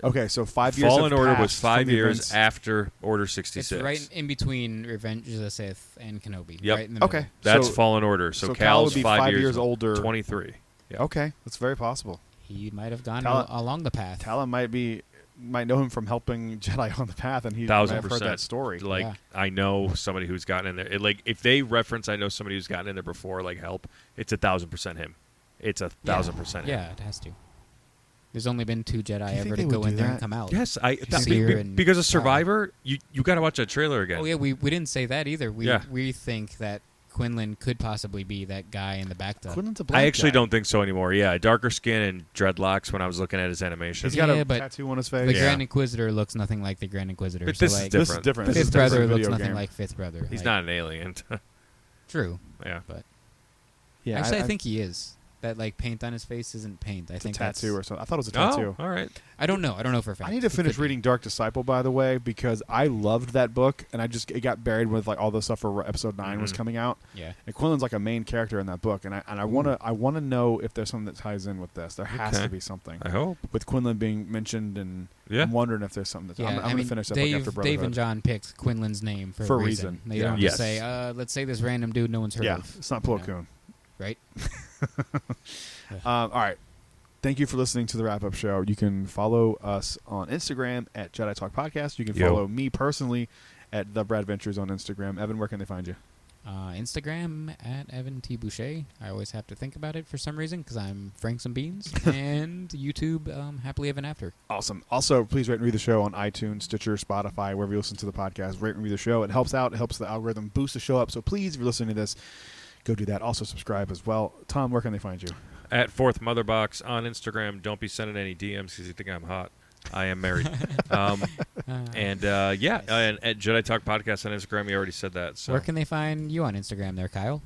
Okay, so 5 years. Fallen have Order passed was 5 from the years events. after Order 66. It's right in between Revenge of the Sith and Kenobi. Yep. Right in the middle. Okay. That's So- Fallen Order. So so Cal Cal's would be 5 5 years older. 23. Yeah. Okay, that's very possible. He might have gone Tala- along the path. Tala might know him from helping Jedi on the path, and he might 1,000%. have heard that story. Like, Yeah. I know somebody who's gotten in there. If they reference, I know somebody who's gotten in there before, like help, it's 1,000% him. It's 1,000% him. Yeah, it has to. There's only been 2 Jedi think ever they to would go in do there that? and come out. Yes, Seer and because of Tala. Survivor, you got to watch that trailer again. Oh yeah, we didn't say that either. Yeah. We think that Quinlan could possibly be that guy in the bathtub. Quinlan's a black I actually guy. don't think so anymore. Yeah, darker skin and dreadlocks when I was looking at his animation. He's got Yeah, a but tattoo on his face. The Yeah. Grand Inquisitor looks nothing like the Grand Inquisitor. But so this is like, different. This is different. This Fifth is different Brother looks video nothing game. like Fifth Brother. He's like, not an alien. true. Yeah. But Yeah, actually, I think he is. That like paint on his face isn't paint. I it's a think tattoo or that's, something. I thought it was a tattoo. Oh, all right. I don't know. I don't know for a fact. I need to It finish could be. reading Dark Disciple, by the way, because I loved that book, and it got buried with like all the stuff for episode 9 was Mhm. coming out. Yeah. And Quinlan's like a main character in that book, and I wanna know if there's something that ties in with this. There has Okay. to be something I hope. with Quinlan being mentioned, and Yeah. I'm wondering if there's something that's. Yeah, I'm I gonna mean, finish that Dave, book after Brotherhood. Dave and John picked Quinlan's name for a reason. They Yeah. don't Yes. just say, let's say this random dude no one's heard Yeah, of. it's not Plo You know, Koon. right? All right. Thank you for listening to the wrap up show. You can follow us on Instagram at Jedi Talk Podcast. You can Yo. follow me personally at The Brad Ventures on Instagram. Evan, where can they find you? Instagram at Evan T. Boucher. I always have to think about it for some reason because I'm Frank Some Beans. And YouTube, Happily Evan After. Awesome. Also, please rate and review the show on iTunes, Stitcher, Spotify, wherever you listen to the podcast. Rate and review the show. It helps out. It helps the algorithm boost the show up. So please, if you're listening to this, go do that. Also, subscribe as well. Tom, where can they find you? At Fourth Motherbox on Instagram. Don't be sending any DMs because you think I'm hot. I am married. And at Jedi Talk Podcast on Instagram, you already said that. So. Where can they find you on Instagram there, Kyle?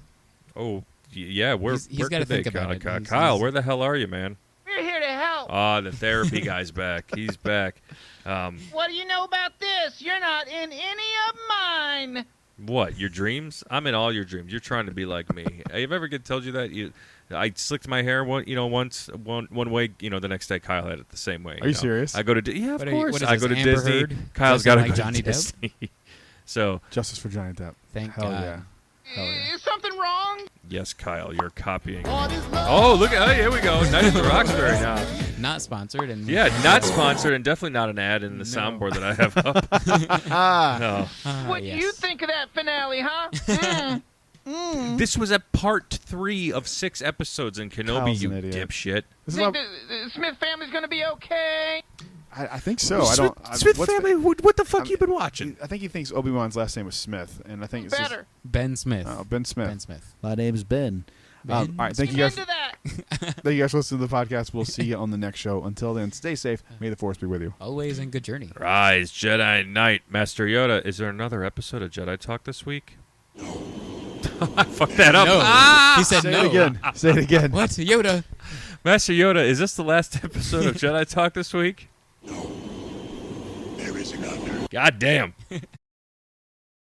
Yeah. Where He's where gotta could they, think about it. Kyle, He's- where the hell are you, man? We're here to help. The therapy guy's back. He's back. What do you know about this? You're not in any of mine. What, your dreams? I'm in all your dreams. You're trying to be like me. Have I ever told you that? I slicked my hair once one way. The next day Kyle had it the same way. Are you serious? I go to yeah, of What course. what is I this, go to Amber Disney. Heard Kyle's dressing got to like go Johnny to Depp? Disney. So Justice for Johnny Depp. Thank Hell God. yeah. Hell yeah. Is something wrong? yes, Kyle, you're copying. Oh, look! Here we go. Night at the Roxbury now. Not sponsored. And Yeah, not sponsored and definitely not an ad in the soundboard that I have up. No. What do yes. you think of that finale, huh? This was a part 3 of 6 episodes in Kenobi, Kyle's you an idiot. dipshit. This is Think why- the Smith family's gonna be okay? I think so. I don't. Smith what's family. What the fuck I'm- you been watching? I think he thinks Obi-Wan's last name was Smith, and I think it's just, Better. Ben Smith. Ben Smith. Ben Smith. My name's Ben. All right, thank you guys. Into that. Thank you guys for listening to the podcast. We'll see you on the next show. Until then, stay safe. May the Force be with you. Always in good journey. Rise, Jedi Knight, Master Yoda. Is there another episode of Jedi Talk this week? I fucked that up. No. He said Say no. it again. Say it again. What? Yoda? Master Yoda, is this the last episode of Jedi Talk this week? There is another. God damn.